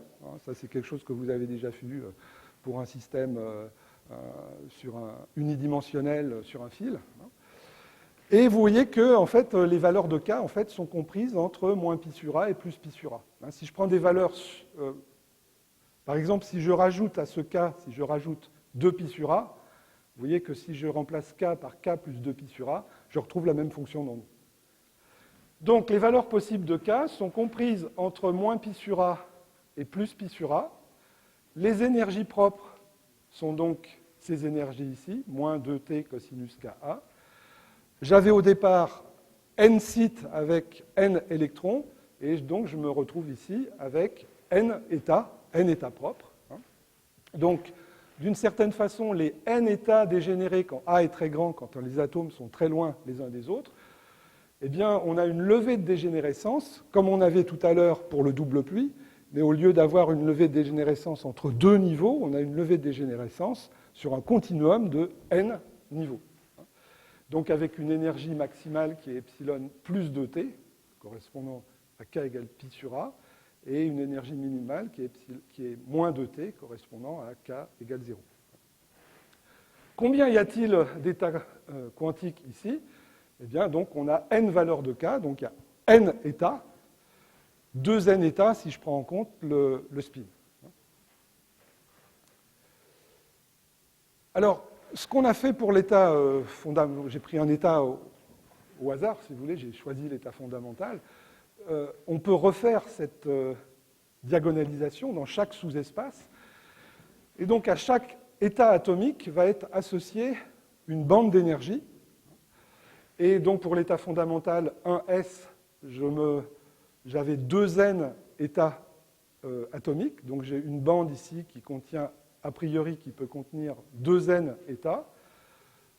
Ça, c'est quelque chose que vous avez déjà vu pour un système unidimensionnel sur un fil. Et vous voyez que en fait, les valeurs de K en fait, sont comprises entre moins π sur A et plus π sur A. Si je prends des valeurs, par exemple, si je rajoute à ce K, si je rajoute 2π sur A, vous voyez que si je remplace K par K plus 2π sur A, je retrouve la même fonction d'onde. Donc les valeurs possibles de K sont comprises entre moins π sur A et plus π sur A. Les énergies propres sont donc ces énergies ici, moins 2T cosinus Ka. J'avais au départ n sites avec n électrons, et donc je me retrouve ici avec n états propres. Donc, d'une certaine façon, les n états dégénérés quand A est très grand, quand les atomes sont très loin les uns des autres, eh bien, on a une levée de dégénérescence, comme on avait tout à l'heure pour le double puits, mais au lieu d'avoir une levée de dégénérescence entre deux niveaux, on a une levée de dégénérescence sur un continuum de n niveaux. Donc avec une énergie maximale qui est epsilon plus 2t, correspondant à K égale pi sur A, et une énergie minimale qui est moins 2t, correspondant à K égale 0. Combien y a-t-il d'états quantiques ici? Eh bien, donc on a n valeurs de K, donc il y a n états, 2n états si je prends en compte le spin. Alors, ce qu'on a fait pour l'état fondamental, j'ai pris un état au hasard, si vous voulez, j'ai choisi l'état fondamental. On peut refaire cette diagonalisation dans chaque sous-espace. Et donc, à chaque état atomique va être associée une bande d'énergie. Et donc, pour l'état fondamental 1s, j'avais 2n états atomiques. Donc, j'ai une bande ici qui contient a priori qui peut contenir 2n états.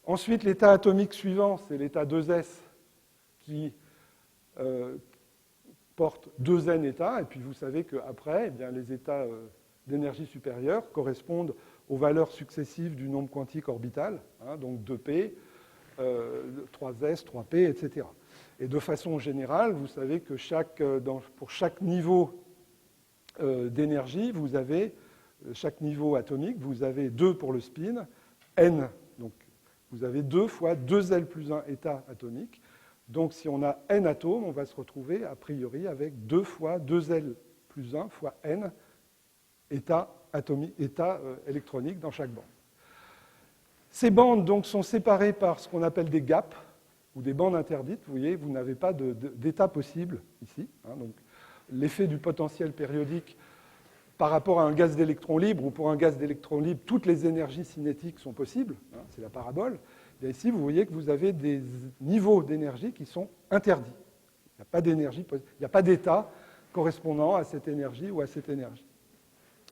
Ensuite, l'état atomique suivant, c'est l'état 2s qui porte 2n états. Et puis vous savez qu'après, eh les états d'énergie supérieure correspondent aux valeurs successives du nombre quantique orbital, donc 2p, 3s, 3p, etc. Et de façon générale, vous savez que pour chaque niveau d'énergie, vous avez chaque niveau atomique, vous avez 2 pour le spin, n, donc vous avez 2 fois 2L plus 1 état atomique. Donc si on a n atomes, on va se retrouver a priori avec 2 fois 2L plus 1 fois n états électroniques dans chaque bande. Ces bandes donc, sont séparées par ce qu'on appelle des gaps, ou des bandes interdites. Vous voyez, vous n'avez pas d'état possible ici. Donc l'effet du potentiel périodique par rapport à un gaz d'électrons libres, ou pour un gaz d'électrons libres, toutes les énergies cinétiques sont possibles, c'est la parabole. Et ici, vous voyez que vous avez des niveaux d'énergie qui sont interdits. Il n'y a pas d'énergie, il n'y a pas d'état correspondant à cette énergie ou à cette énergie.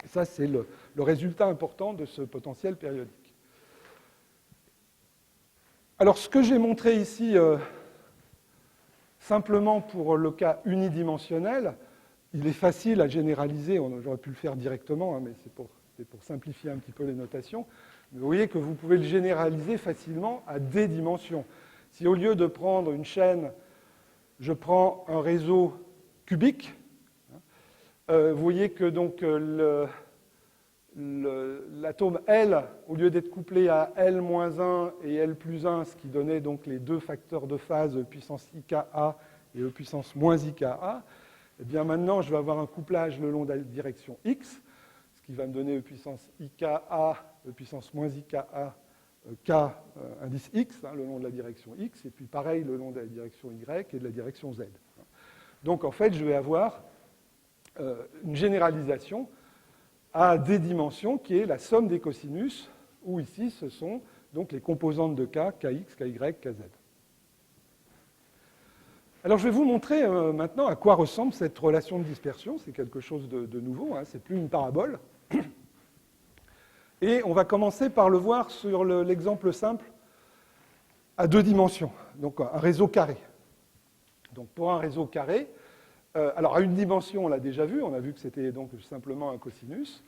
Et ça, c'est le résultat important de ce potentiel périodique. Alors, ce que j'ai montré ici, simplement pour le cas unidimensionnel, il est facile à généraliser, j'aurais pu le faire directement, mais c'est pour simplifier un petit peu les notations. Mais vous voyez que vous pouvez le généraliser facilement à des dimensions. Si au lieu de prendre une chaîne, je prends un réseau cubique, vous voyez que donc l'atome L, au lieu d'être couplé à L-1 et L plus 1, ce qui donnait donc les deux facteurs de phase E puissance IKA et E puissance moins IKA, eh bien maintenant, je vais avoir un couplage le long de la direction X, ce qui va me donner E puissance IKA, E puissance moins IKA, K indice X, le long de la direction X, et puis pareil le long de la direction Y et de la direction Z. Donc en fait, je vais avoir une généralisation à des dimensions qui est la somme des cosinus, où ici, ce sont donc les composantes de K, Kx, Ky, Kz. Alors, je vais vous montrer maintenant à quoi ressemble cette relation de dispersion. C'est quelque chose de nouveau, hein, c'est plus une parabole. Et on va commencer par le voir sur l'exemple simple à 2 dimensions, donc un réseau carré. Donc, pour un réseau carré, alors à une dimension, on l'a déjà vu, on a vu que c'était donc simplement un cosinus.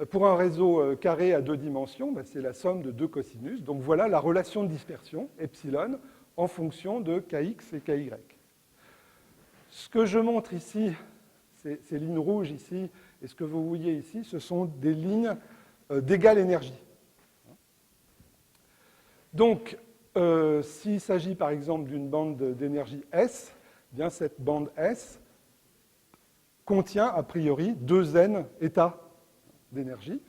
Pour un réseau carré à 2 dimensions, ben, c'est la somme de 2 cosinus. Donc voilà la relation de dispersion, epsilon, en fonction de kx et ky. Ce que je montre ici, ces lignes rouges ici, et ce que vous voyez ici, ce sont des lignes d'égale énergie. Donc, s'il s'agit par exemple d'une bande d'énergie S, eh bien cette bande S contient a priori 2n états d'énergie.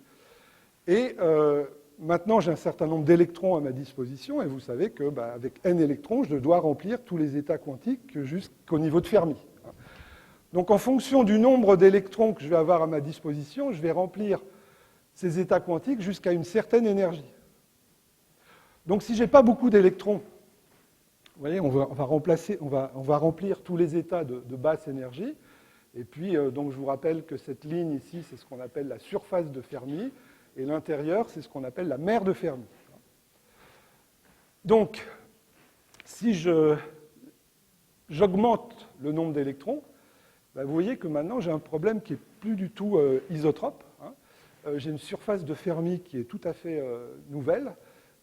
Et maintenant, j'ai un certain nombre d'électrons à ma disposition, et vous savez que, avec n électrons, je dois remplir tous les états quantiques jusqu'au niveau de Fermi. Donc, en fonction du nombre d'électrons que je vais avoir à ma disposition, je vais remplir ces états quantiques jusqu'à une certaine énergie. Donc, si je n'ai pas beaucoup d'électrons, vous voyez, on va remplir tous les états de basse énergie. Et puis, donc, je vous rappelle que cette ligne ici, c'est ce qu'on appelle la surface de Fermi, et l'intérieur, c'est ce qu'on appelle la mer de Fermi. Donc, si j'augmente le nombre d'électrons, vous voyez que maintenant, j'ai un problème qui n'est plus du tout isotrope. J'ai une surface de Fermi qui est tout à fait nouvelle.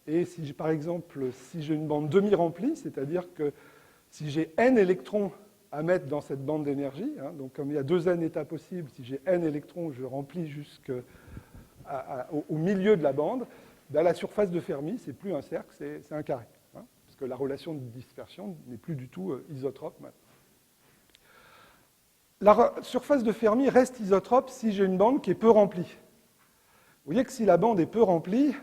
Et si, par exemple, si j'ai une bande demi-remplie, c'est-à-dire que si j'ai n électrons à mettre dans cette bande d'énergie, donc comme il y a 2n états possibles, si j'ai n électrons, je remplis jusqu'au milieu de la bande, la surface de Fermi, c'est plus un cercle, c'est un carré. Parce que la relation de dispersion n'est plus du tout isotrope maintenant. La surface de Fermi reste isotrope si j'ai une bande qui est peu remplie. Vous voyez que si la bande est peu remplie,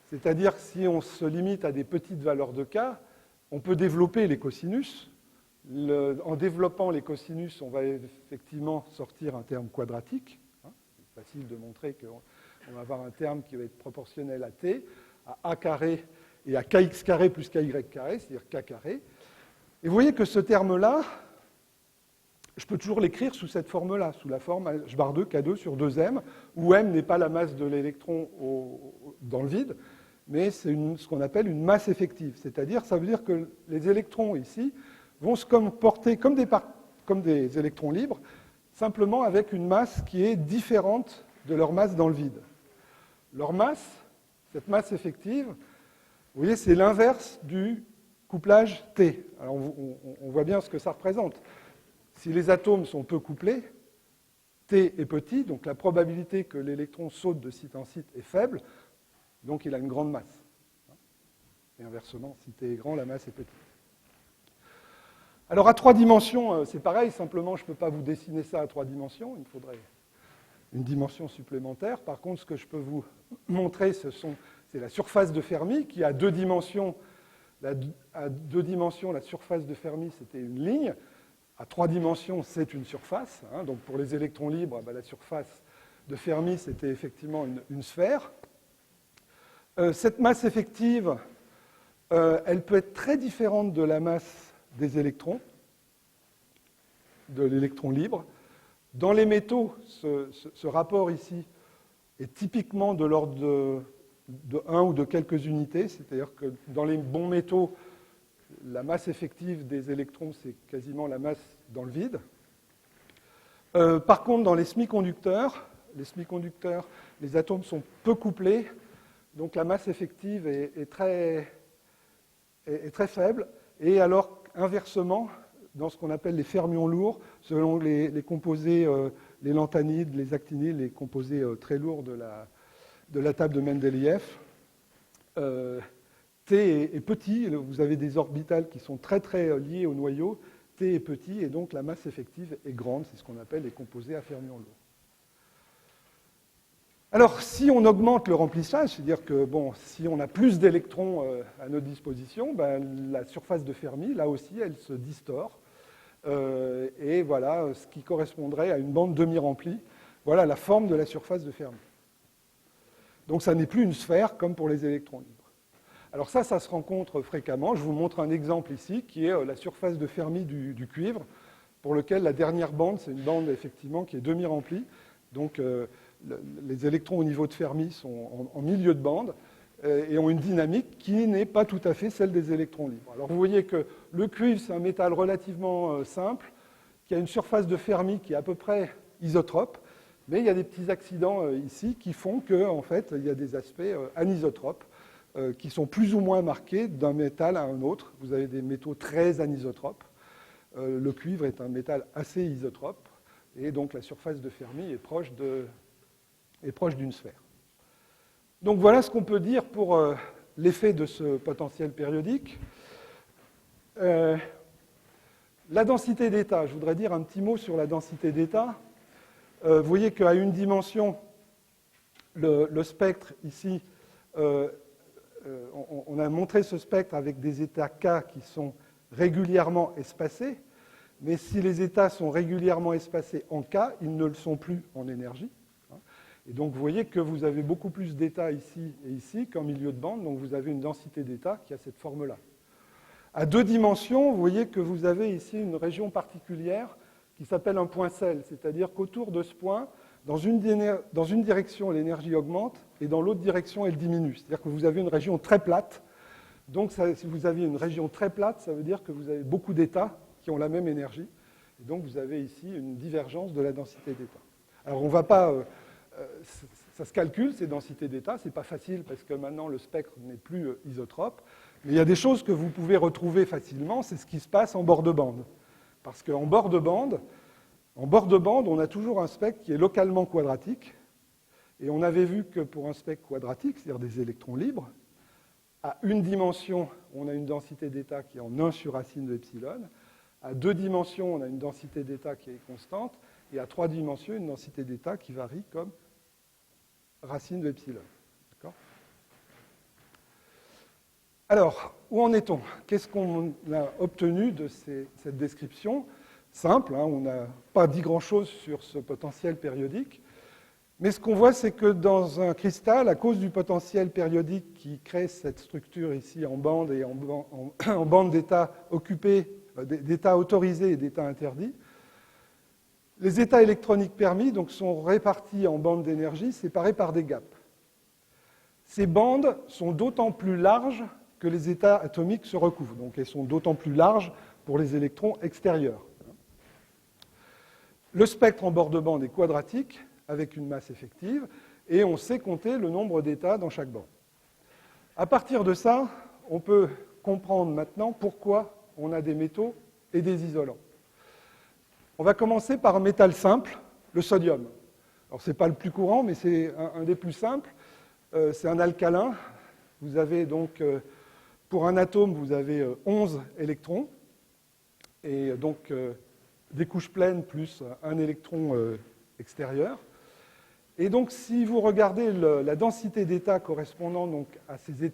c'est-à-dire que si on se limite à des petites valeurs de k, on peut développer les cosinus. En développant les cosinus, on va effectivement sortir un terme quadratique. C'est facile de montrer qu'on va avoir un terme qui va être proportionnel à t, à a carré et à kx carré plus ky carré, c'est-à-dire k carré. Et vous voyez que ce terme-là, je peux toujours l'écrire sous cette forme-là, sous la forme h bar 2 k2 sur 2m, où m n'est pas la masse de l'électron dans le vide, mais c'est ce qu'on appelle une masse effective. C'est-à-dire, ça veut dire que les électrons ici vont se comporter comme des électrons libres, simplement avec une masse qui est différente de leur masse dans le vide. Leur masse, cette masse effective, vous voyez, c'est l'inverse du couplage T. Alors on voit bien ce que ça représente. Si les atomes sont peu couplés, T est petit, donc la probabilité que l'électron saute de site en site est faible, donc il a une grande masse. Et inversement, si T est grand, la masse est petite. Alors à 3 dimensions, c'est pareil, simplement je ne peux pas vous dessiner ça à 3 dimensions, il me faudrait une dimension supplémentaire. Par contre, ce que je peux vous montrer, c'est la surface de Fermi, qui a 2 dimensions. À 2 dimensions, la surface de Fermi, c'était une ligne. À 3 dimensions, c'est une surface. Donc pour les électrons libres, la surface de Fermi, c'était effectivement une sphère. Cette masse effective, elle peut être très différente de la masse des électrons, de l'électron libre. Dans les métaux, ce rapport ici est typiquement de l'ordre de 1 ou de quelques unités, c'est-à-dire que dans les bons métaux, la masse effective des électrons, c'est quasiment la masse dans le vide. Par contre, dans les semi-conducteurs, les atomes sont peu couplés, donc la masse effective est très faible. Et alors, inversement, dans ce qu'on appelle les fermions lourds, selon les composés, les lanthanides, les actinides, les composés très lourds de la table de Mendeleïev, T est petit, vous avez des orbitales qui sont très très liées au noyau, T est petit et donc la masse effective est grande, c'est ce qu'on appelle les composés à fermions lourds. Alors, si on augmente le remplissage, c'est-à-dire que si on a plus d'électrons à notre disposition, la surface de Fermi, là aussi, elle se distord. Et voilà ce qui correspondrait à une bande demi-remplie. Voilà la forme de la surface de Fermi. Donc, ça n'est plus une sphère comme pour les électrons libres. Alors ça se rencontre fréquemment. Je vous montre un exemple ici, qui est la surface de Fermi du cuivre, pour lequel la dernière bande, c'est une bande effectivement qui est demi-remplie. Donc les électrons au niveau de Fermi sont en milieu de bande et ont une dynamique qui n'est pas tout à fait celle des électrons libres. Alors vous voyez que le cuivre, c'est un métal relativement simple, qui a une surface de Fermi qui est à peu près isotrope, mais il y a des petits accidents ici qui font qu'en fait, il y a des aspects anisotropes qui sont plus ou moins marqués d'un métal à un autre. Vous avez des métaux très anisotropes. Le cuivre est un métal assez isotrope, et donc la surface de Fermi est proche d'une sphère. Donc voilà ce qu'on peut dire pour l'effet de ce potentiel périodique. La densité d'état, je voudrais dire un petit mot sur la densité d'état. Vous voyez qu'à une dimension, le spectre ici, on a montré ce spectre avec des états K qui sont régulièrement espacés, mais si les états sont régulièrement espacés en K, ils ne le sont plus en énergie. Et donc vous voyez que vous avez beaucoup plus d'états ici et ici qu'en milieu de bande, donc vous avez une densité d'état qui a cette forme-là. À deux dimensions, vous voyez que vous avez ici une région particulière qui s'appelle un point sel, c'est-à-dire qu'autour de ce point, dans une direction, l'énergie augmente, et dans l'autre direction, elle diminue. C'est-à-dire que vous avez une région très plate. Donc, si vous avez une région très plate, ça veut dire que vous avez beaucoup d'états qui ont la même énergie. Et donc, vous avez ici une divergence de la densité d'état. Alors, on ne va pas... ça se calcule, ces densités d'état. Ce n'est pas facile parce que maintenant, le spectre n'est plus isotrope. Mais il y a des choses que vous pouvez retrouver facilement. C'est ce qui se passe en bord de bande. Parce qu'en bord de bande, on a toujours un spectre qui est localement quadratique. Et on avait vu que pour un spectre quadratique, c'est-à-dire des électrons libres, à une dimension, on a une densité d'état qui est en 1 sur racine de epsilon. À deux dimensions, on a une densité d'état qui est constante. Et à trois dimensions, une densité d'état qui varie comme racine de epsilon. D'accord ? Alors, où en est-on ? Qu'est-ce qu'on a obtenu de cette description ? Simple, hein, on n'a pas dit grand-chose sur ce potentiel périodique. Mais ce qu'on voit, c'est que dans un cristal, à cause du potentiel périodique qui crée cette structure ici en bande et en bande d'états occupés, d'états autorisés et d'états interdits, les états électroniques permis donc, sont répartis en bandes d'énergie séparées par des gaps. Ces bandes sont d'autant plus larges que les états atomiques se recouvrent. Donc elles sont d'autant plus larges pour les électrons extérieurs. Le spectre en bord de bande est quadratique, avec une masse effective, et on sait compter le nombre d'états dans chaque bande. À partir de ça, on peut comprendre maintenant pourquoi on a des métaux et des isolants. On va commencer par un métal simple, le sodium. Alors, ce n'est pas le plus courant, mais c'est un des plus simples. C'est un alcalin. Vous avez donc, pour un atome, vous avez 11 électrons, et donc des couches pleines plus un électron extérieur. Et donc, si vous regardez la densité d'états correspondant donc à ces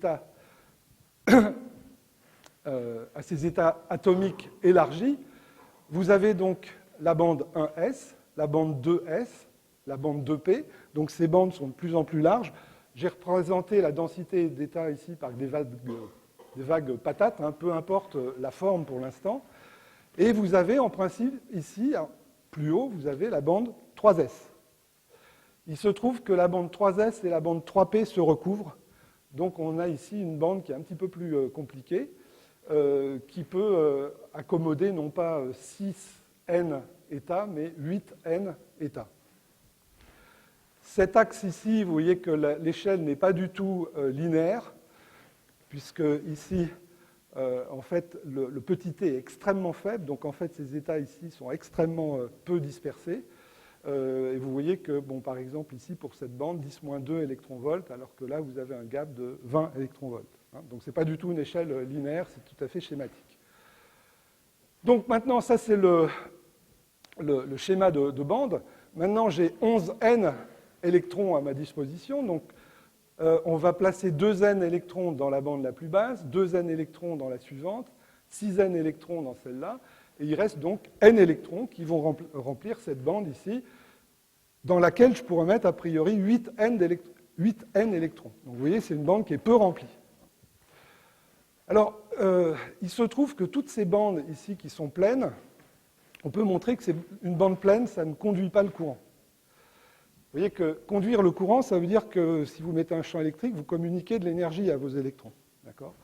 états atomiques élargis, vous avez donc la bande 1s, la bande 2s, la bande 2p. Donc, ces bandes sont de plus en plus larges. J'ai représenté la densité d'états ici par des vagues patates, hein, peu importe la forme pour l'instant. Et vous avez en principe ici, plus haut, vous avez la bande 3s. Il se trouve que la bande 3s et la bande 3p se recouvrent. Donc on a ici une bande qui est un petit peu plus compliquée, qui peut accommoder non pas 6n états, mais 8n états. Cet axe ici, vous voyez que l'échelle n'est pas du tout linéaire, puisque ici, en fait, le petit t est extrêmement faible, donc en fait ces états ici sont extrêmement peu dispersés. Et vous voyez que, bon, par exemple, ici, pour cette bande, 10-2 électronvolts, alors que là, vous avez un gap de 20 électronvolts. Hein. Donc, ce n'est pas du tout une échelle linéaire, c'est tout à fait schématique. Donc, maintenant, ça, c'est le schéma de bande. Maintenant, j'ai 11n électrons à ma disposition. Donc, on va placer 2n électrons dans la bande la plus basse, 2n électrons dans la suivante, 6n électrons dans celle-là. Et il reste donc n électrons qui vont remplir cette bande ici, dans laquelle je pourrais mettre a priori 8n électrons. Donc vous voyez, c'est une bande qui est peu remplie. Alors, il se trouve que toutes ces bandes ici qui sont pleines, on peut montrer que c'est une bande pleine, ça ne conduit pas le courant. Vous voyez que conduire le courant, ça veut dire que si vous mettez un champ électrique, vous communiquez de l'énergie à vos électrons. D'accord ?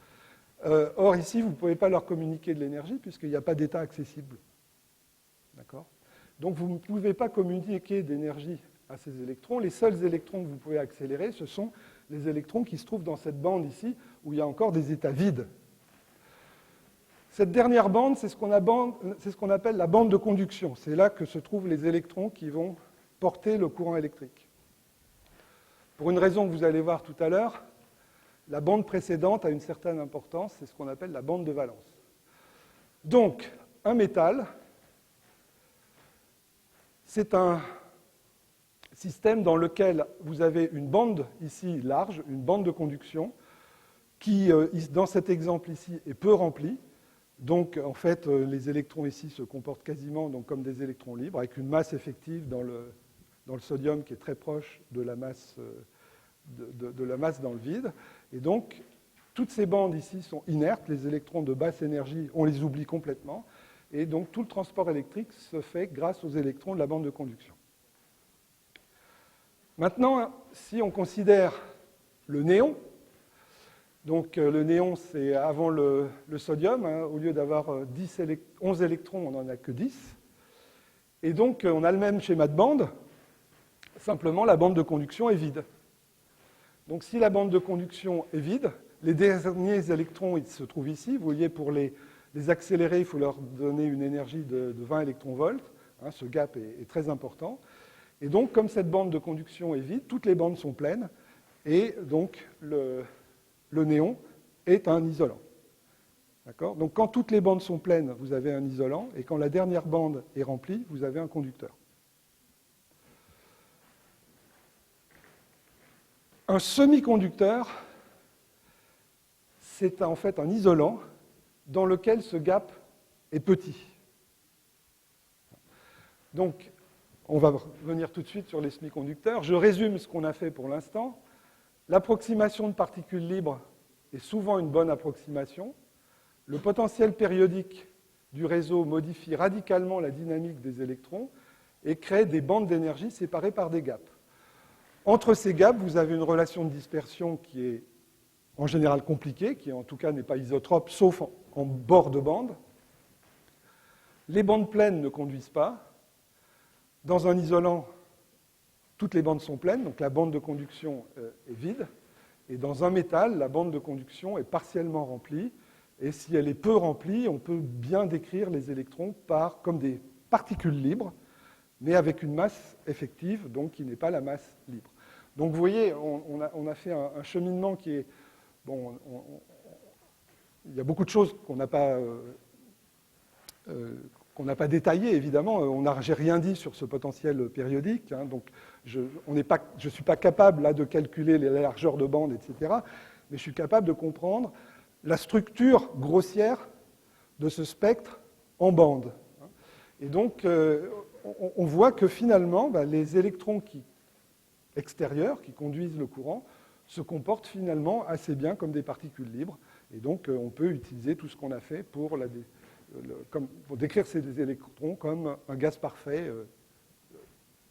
Or, ici, vous ne pouvez pas leur communiquer de l'énergie puisqu'il n'y a pas d'état accessible. D'accord ? Donc, vous ne pouvez pas communiquer d'énergie à ces électrons. Les seuls électrons que vous pouvez accélérer, ce sont les électrons qui se trouvent dans cette bande ici, où il y a encore des états vides. Cette dernière bande, c'est ce qu'on appelle la bande de conduction. C'est là que se trouvent les électrons qui vont porter le courant électrique. Pour une raison que vous allez voir tout à l'heure, la bande précédente a une certaine importance, c'est ce qu'on appelle la bande de valence. Donc, un métal, c'est un système dans lequel vous avez une bande ici large, une bande de conduction, qui, dans cet exemple ici, est peu remplie. Donc, en fait, les électrons ici se comportent quasiment donc, comme des électrons libres, avec une masse effective dans le sodium qui est très proche de la masse, de la masse dans le vide. Et donc, toutes ces bandes ici sont inertes. Les électrons de basse énergie, on les oublie complètement. Et donc, tout le transport électrique se fait grâce aux électrons de la bande de conduction. Maintenant, si on considère le néon, donc le néon, c'est avant le sodium, hein, au lieu d'avoir 11 électrons, on n'en a que 10. Et donc, on a le même schéma de bande, simplement la bande de conduction est vide. Donc, si la bande de conduction est vide, les derniers électrons ils se trouvent ici. Vous voyez, pour les accélérer, il faut leur donner une énergie de 20 électronvolts. Hein, ce gap est très important. Et donc, comme cette bande de conduction est vide, toutes les bandes sont pleines, et donc le néon est un isolant. D'accord ? Donc, quand toutes les bandes sont pleines, vous avez un isolant, et quand la dernière bande est remplie, vous avez un conducteur. Un semi-conducteur, c'est en fait un isolant dans lequel ce gap est petit. Donc, on va revenir tout de suite sur les semi-conducteurs. Je résume ce qu'on a fait pour l'instant. L'approximation de particules libres est souvent une bonne approximation. Le potentiel périodique du réseau modifie radicalement la dynamique des électrons et crée des bandes d'énergie séparées par des gaps. Entre ces gaps, vous avez une relation de dispersion qui est en général compliquée, qui en tout cas n'est pas isotrope, sauf en bord de bande. Les bandes pleines ne conduisent pas. Dans un isolant, toutes les bandes sont pleines, donc la bande de conduction est vide. Et dans un métal, la bande de conduction est partiellement remplie. Et si elle est peu remplie, on peut bien décrire les électrons comme des particules libres, mais avec une masse effective, donc qui n'est pas la masse libre. Donc vous voyez, on a fait un cheminement qui est... Bon, il y a beaucoup de choses qu'on n'a pas détaillées, évidemment. J'ai rien dit sur ce potentiel périodique, hein, donc je ne suis pas capable là, de calculer les largeurs de bande, etc., mais je suis capable de comprendre la structure grossière de ce spectre en bande. Et donc, on voit que finalement, les électrons extérieurs qui conduisent le courant se comportent finalement assez bien comme des particules libres. Et donc, on peut utiliser tout ce qu'on a fait pour décrire ces électrons comme un gaz parfait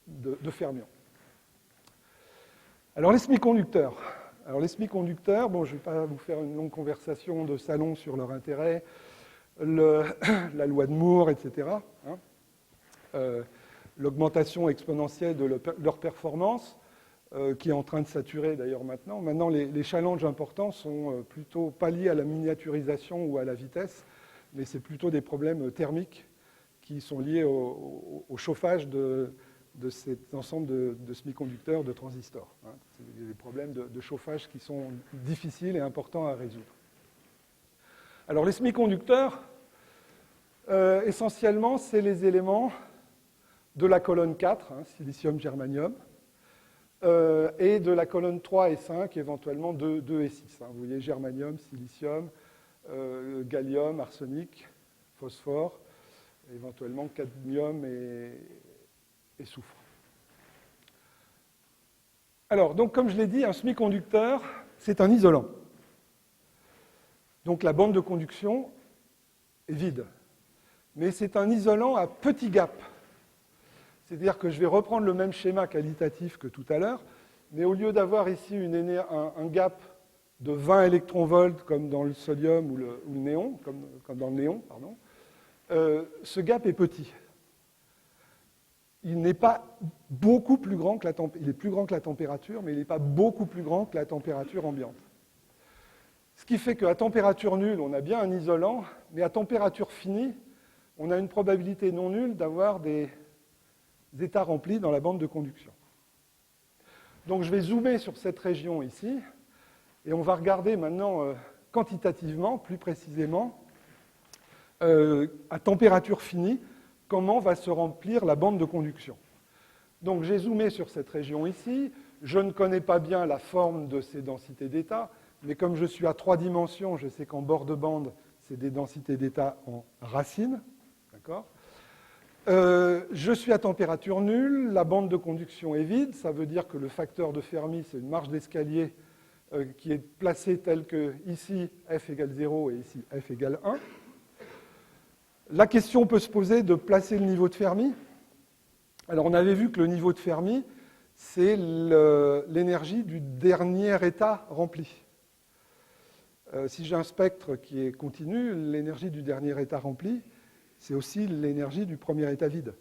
de fermion. Alors, les semi-conducteurs. Alors, les semi-conducteurs, bon, je ne vais pas vous faire une longue conversation de salon sur leur intérêt, la loi de Moore, etc. L'augmentation exponentielle de leur performance, qui est en train de saturer d'ailleurs maintenant. Maintenant, les challenges importants sont plutôt pas liés à la miniaturisation ou à la vitesse, mais c'est plutôt des problèmes thermiques qui sont liés au chauffage de cet ensemble de semi-conducteurs, de transistors. C'est des problèmes de chauffage qui sont difficiles et importants à résoudre. Alors, les semi-conducteurs, essentiellement, c'est les éléments de la colonne 4, silicium, germanium, et de la colonne 3 et 5, éventuellement 2 et 6. Vous voyez, germanium, silicium, gallium, arsenic, phosphore, éventuellement cadmium et soufre. Alors, donc, comme je l'ai dit, un semi-conducteur, c'est un isolant. Donc la bande de conduction est vide. Mais c'est un isolant à petit gap. C'est-à-dire que je vais reprendre le même schéma qualitatif que tout à l'heure, mais au lieu d'avoir ici un gap de 20 électronvolts comme dans le sodium ou le néon, comme dans le néon, pardon, ce gap est petit. Il n'est pas beaucoup plus grand que il est plus grand que la température, mais il n'est pas beaucoup plus grand que la température ambiante. Ce qui fait qu'à température nulle, on a bien un isolant, mais à température finie, on a une probabilité non nulle d'avoir des états remplis dans la bande de conduction. Donc je vais zoomer sur cette région ici, et on va regarder maintenant quantitativement, plus précisément, à température finie, comment va se remplir la bande de conduction. Donc j'ai zoomé sur cette région ici, je ne connais pas bien la forme de ces densités d'état, mais comme je suis à 3 dimensions, je sais qu'en bord de bande, c'est des densités d'état en racines. D'accord ? Je suis à température nulle, la bande de conduction est vide, ça veut dire que le facteur de Fermi, c'est une marge d'escalier qui est placée telle que ici f égale 0 et ici f égale 1. La question peut se poser de placer le niveau de Fermi. Alors on avait vu que le niveau de Fermi, c'est l'énergie du dernier état rempli. Si j'ai un spectre qui est continu, l'énergie du dernier état rempli, c'est aussi l'énergie du premier état vide.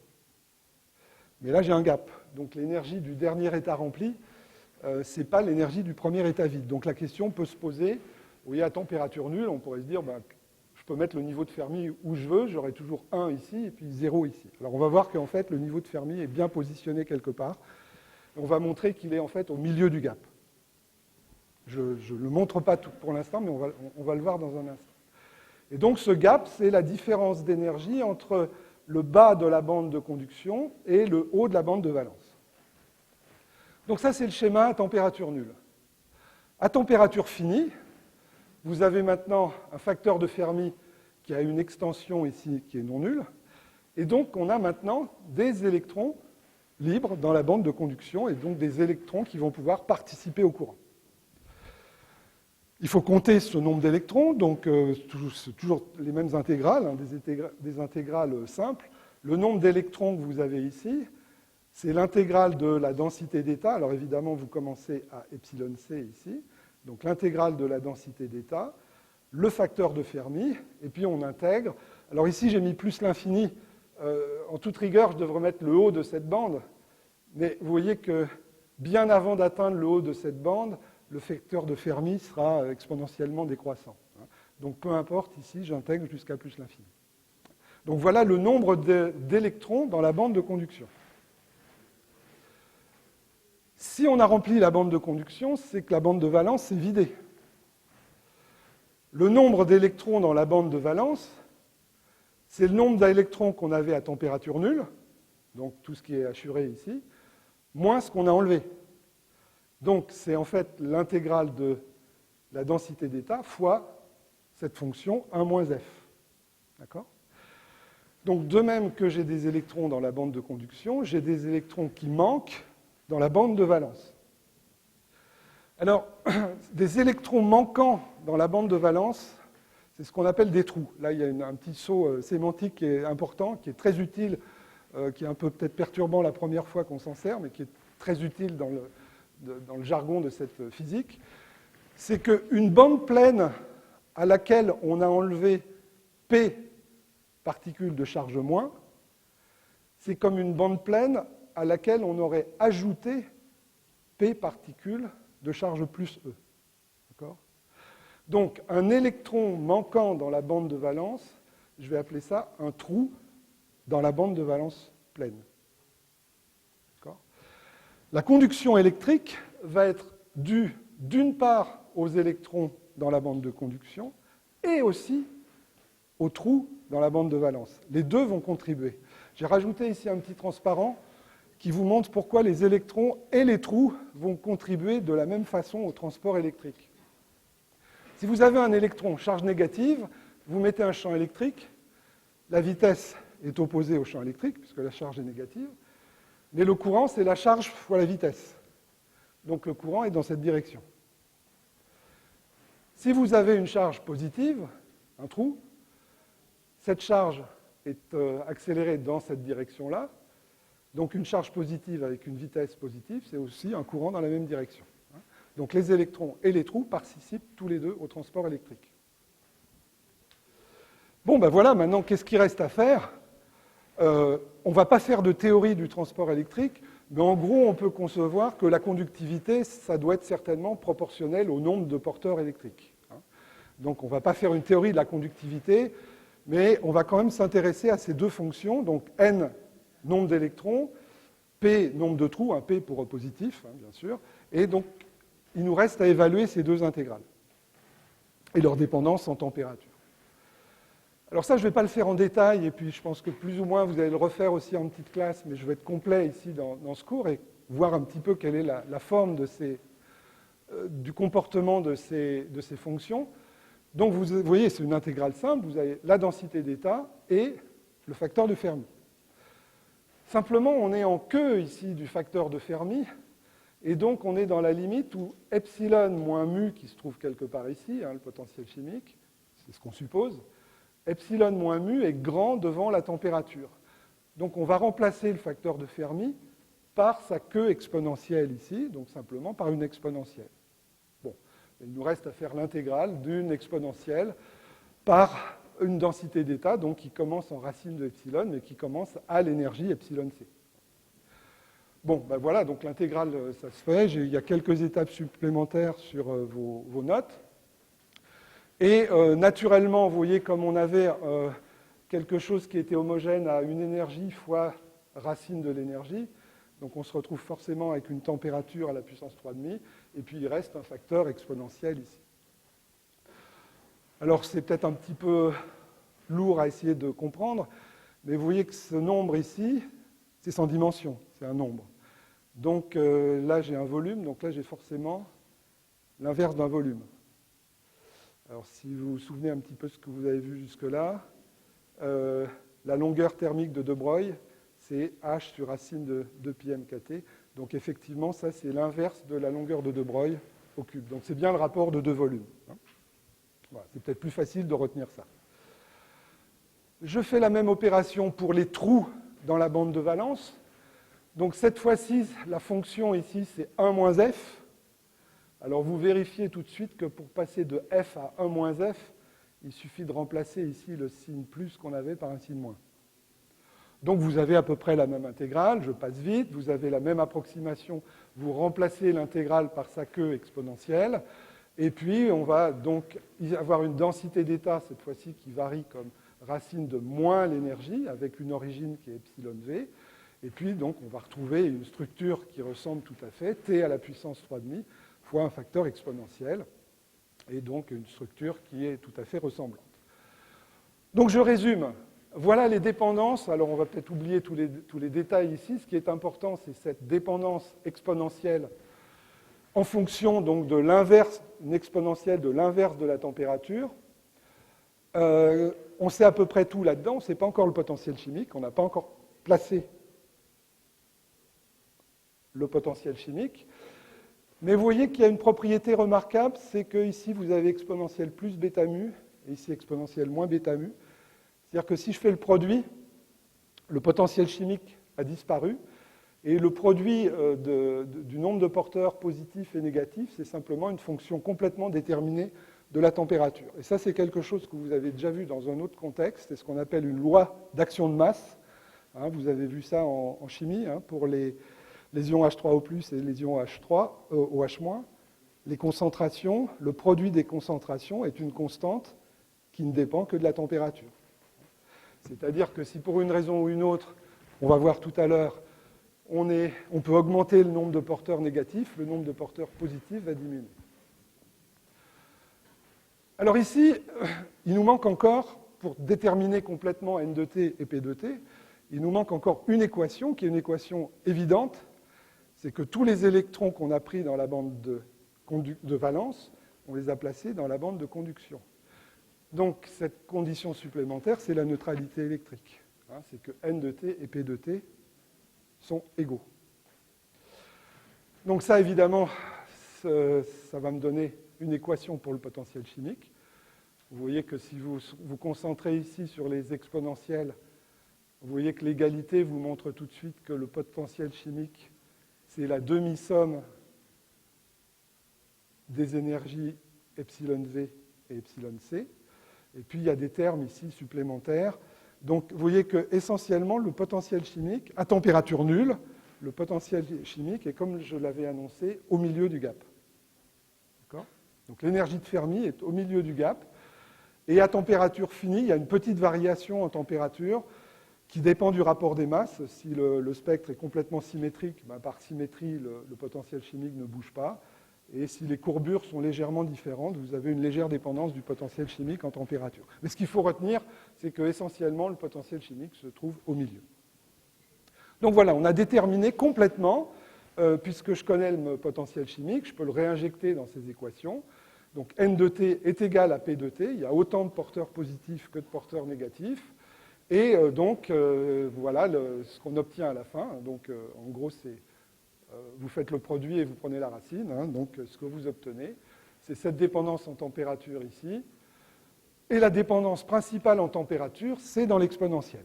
Mais là, j'ai un gap. Donc l'énergie du dernier état rempli, ce n'est pas l'énergie du premier état vide. Donc la question peut se poser, vous voyez, à température nulle, on pourrait se dire, je peux mettre le niveau de Fermi où je veux, j'aurai toujours 1 ici et puis 0 ici. Alors on va voir qu'en fait, le niveau de Fermi est bien positionné quelque part. On va montrer qu'il est en fait au milieu du gap. Je ne le montre pas tout pour l'instant, mais on va le voir dans un instant. Et donc ce gap, c'est la différence d'énergie entre le bas de la bande de conduction et le haut de la bande de valence. Donc ça, c'est le schéma à température nulle. À température finie, vous avez maintenant un facteur de Fermi qui a une extension ici qui est non nulle. Et donc on a maintenant des électrons libres dans la bande de conduction et donc des électrons qui vont pouvoir participer au courant. Il faut compter ce nombre d'électrons, donc c'est toujours les mêmes intégrales, des intégrales simples. Le nombre d'électrons que vous avez ici, c'est l'intégrale de la densité d'état. Alors évidemment, vous commencez à epsilon c ici, donc l'intégrale de la densité d'état, le facteur de Fermi, et puis on intègre. Alors ici, j'ai mis plus l'infini. En toute rigueur, je devrais mettre le haut de cette bande, mais vous voyez que bien avant d'atteindre le haut de cette bande, le facteur de Fermi sera exponentiellement décroissant. Donc peu importe, ici, j'intègre jusqu'à plus l'infini. Donc voilà le nombre d'électrons dans la bande de conduction. Si on a rempli la bande de conduction, c'est que la bande de valence est vidée. Le nombre d'électrons dans la bande de valence, c'est le nombre d'électrons qu'on avait à température nulle, donc tout ce qui est assuré ici, moins ce qu'on a enlevé. Donc, c'est en fait l'intégrale de la densité d'état fois cette fonction 1 moins f. D'accord ? Donc, de même que j'ai des électrons dans la bande de conduction, j'ai des électrons qui manquent dans la bande de valence. Alors, des électrons manquants dans la bande de valence, c'est ce qu'on appelle des trous. Là, il y a un petit saut sémantique qui est important, qui est très utile, qui est un peu peut-être perturbant la première fois qu'on s'en sert, mais qui est très utile dans le jargon de cette physique, c'est qu'une bande pleine à laquelle on a enlevé P particules de charge moins, c'est comme une bande pleine à laquelle on aurait ajouté P particules de charge plus E. D'accord ? Donc, un électron manquant dans la bande de valence, je vais appeler ça un trou dans la bande de valence pleine. La conduction électrique va être due d'une part aux électrons dans la bande de conduction et aussi aux trous dans la bande de valence. Les deux vont contribuer. J'ai rajouté ici un petit transparent qui vous montre pourquoi les électrons et les trous vont contribuer de la même façon au transport électrique. Si vous avez un électron charge négative, vous mettez un champ électrique, la vitesse est opposée au champ électrique puisque la charge est négative. Mais le courant, c'est la charge fois la vitesse. Donc le courant est dans cette direction. Si vous avez une charge positive, un trou, cette charge est accélérée dans cette direction-là. Donc une charge positive avec une vitesse positive, c'est aussi un courant dans la même direction. Donc les électrons et les trous participent tous les deux au transport électrique. Bon, ben voilà, maintenant, qu'est-ce qu'il reste à faire? On ne va pas faire de théorie du transport électrique, mais en gros, on peut concevoir que la conductivité, ça doit être certainement proportionnel au nombre de porteurs électriques. Donc on ne va pas faire une théorie de la conductivité, mais on va quand même s'intéresser à ces deux fonctions, donc N, nombre d'électrons, P, nombre de trous, un P pour positif, bien sûr, et donc il nous reste à évaluer ces deux intégrales et leur dépendance en température. Alors ça, je ne vais pas le faire en détail, et puis je pense que plus ou moins vous allez le refaire aussi en petite classe, mais je vais être complet ici dans ce cours et voir un petit peu quelle est la forme du comportement de ces fonctions. Donc vous voyez, c'est une intégrale simple, vous avez la densité d'état et le facteur de Fermi. Simplement, on est en queue ici du facteur de Fermi, et donc on est dans la limite où epsilon moins mu, qui se trouve quelque part ici, le potentiel chimique, c'est ce qu'on suppose, epsilon moins mu est grand devant la température. Donc on va remplacer le facteur de Fermi par sa queue exponentielle ici, donc simplement par une exponentielle. Bon, il nous reste à faire l'intégrale d'une exponentielle par une densité d'état, donc qui commence en racine de epsilon, mais qui commence à l'énergie epsilon c. Bon, ben voilà, donc l'intégrale, ça se fait. Il y a quelques étapes supplémentaires sur vos notes. Et naturellement, vous voyez, comme on avait quelque chose qui était homogène à une énergie fois racine de l'énergie, donc on se retrouve forcément avec une température à la puissance 3,5, et puis il reste un facteur exponentiel ici. Alors c'est peut-être un petit peu lourd à essayer de comprendre, mais vous voyez que ce nombre ici, c'est sans dimension, c'est un nombre. Donc là j'ai un volume, donc là j'ai forcément l'inverse d'un volume. Alors si vous vous souvenez un petit peu de ce que vous avez vu jusque-là, la longueur thermique de De Broglie, c'est H sur racine de 2πm kT. Donc effectivement, ça c'est l'inverse de la longueur de De Broglie au cube. Donc c'est bien le rapport de deux volumes. Voilà, c'est peut-être plus facile de retenir ça. Je fais la même opération pour les trous dans la bande de valence. Donc cette fois-ci, la fonction ici, c'est 1 moins f. Alors vous vérifiez tout de suite que pour passer de f à 1 moins f, il suffit de remplacer ici le signe plus qu'on avait par un signe moins. Donc vous avez à peu près la même intégrale, je passe vite, vous avez la même approximation, vous remplacez l'intégrale par sa queue exponentielle, et puis on va donc avoir une densité d'état, cette fois-ci, qui varie comme racine de moins l'énergie, avec une origine qui est epsilon v, et puis donc on va retrouver une structure qui ressemble tout à fait, t à la puissance 3,5 fois un facteur exponentiel, et donc une structure qui est tout à fait ressemblante. Donc je résume. Voilà les dépendances. Alors on va peut-être oublier tous les détails ici. Ce qui est important, c'est cette dépendance exponentielle en fonction donc de l'inverse, une exponentielle de l'inverse de la température. On sait à peu près tout là-dedans. On ne sait pas encore le potentiel chimique. On n'a pas encore placé le potentiel chimique. Mais vous voyez qu'il y a une propriété remarquable, c'est que ici vous avez exponentielle plus bêta mu, et ici exponentielle moins bêta mu. C'est-à-dire que si je fais le produit, le potentiel chimique a disparu, et le produit du nombre de porteurs positifs et négatifs, c'est simplement une fonction complètement déterminée de la température. Et ça, c'est quelque chose que vous avez déjà vu dans un autre contexte, c'est ce qu'on appelle une loi d'action de masse. Vous avez vu ça en chimie, pour les ions H3O+, et les ions OH-. Les concentrations, le produit des concentrations est une constante qui ne dépend que de la température. C'est-à-dire que si pour une raison ou une autre, on va voir tout à l'heure, on peut augmenter le nombre de porteurs négatifs, le nombre de porteurs positifs va diminuer. Alors ici, il nous manque encore, pour déterminer complètement N de t et P de t, il nous manque encore une équation qui est une équation évidente, c'est que tous les électrons qu'on a pris dans la bande de valence, on les a placés dans la bande de conduction. Donc cette condition supplémentaire, c'est la neutralité électrique. C'est que N de t et P de t sont égaux. Donc ça, évidemment, ça va me donner une équation pour le potentiel chimique. Vous voyez que si vous vous concentrez ici sur les exponentielles, vous voyez que l'égalité vous montre tout de suite que le potentiel chimique, c'est la demi-somme des énergies epsilon V et epsilon C. Et puis, il y a des termes ici supplémentaires. Donc, vous voyez que essentiellement, le potentiel chimique, à température nulle, le potentiel chimique est, comme je l'avais annoncé, au milieu du gap. D'accord ? Donc, l'énergie de Fermi est au milieu du gap. Et à température finie, il y a une petite variation en température qui dépend du rapport des masses. Si le spectre est complètement symétrique, ben par symétrie, le potentiel chimique ne bouge pas. Et si les courbures sont légèrement différentes, vous avez une légère dépendance du potentiel chimique en température. Mais ce qu'il faut retenir, c'est qu'essentiellement, le potentiel chimique se trouve au milieu. Donc voilà, on a déterminé complètement, puisque je connais le potentiel chimique, je peux le réinjecter dans ces équations. Donc N de T est égal à P de T. Il y a autant de porteurs positifs que de porteurs négatifs. Et donc, voilà ce qu'on obtient à la fin. Donc, en gros, c'est vous faites le produit et vous prenez la racine. Hein, donc, ce que vous obtenez, c'est cette dépendance en température ici. Et la dépendance principale en température, c'est dans l'exponentielle.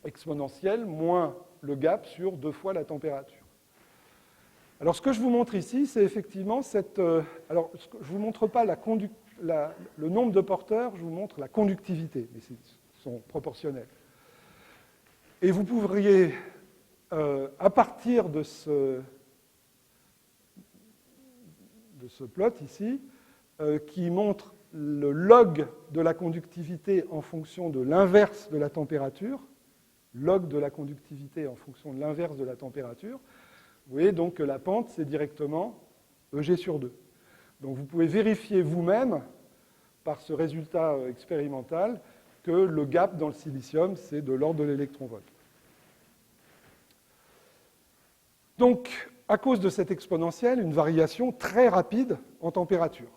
Exponentielle moins le gap sur 2 fois la température. Alors, ce que je vous montre ici, c'est effectivement cette... alors, je ne vous montre pas le nombre de porteurs, je vous montre la conductivité, mais ils sont proportionnels. Et vous pourriez... à partir de ce plot ici, qui montre le log de la conductivité en fonction de l'inverse de la température, log de la conductivité en fonction de l'inverse de la température, vous voyez donc que la pente, c'est directement EG sur 2. Donc vous pouvez vérifier vous-même, par ce résultat expérimental, que le gap dans le silicium, c'est de l'ordre de l'électronvolt. Donc, à cause de cette exponentielle, une variation très rapide en température.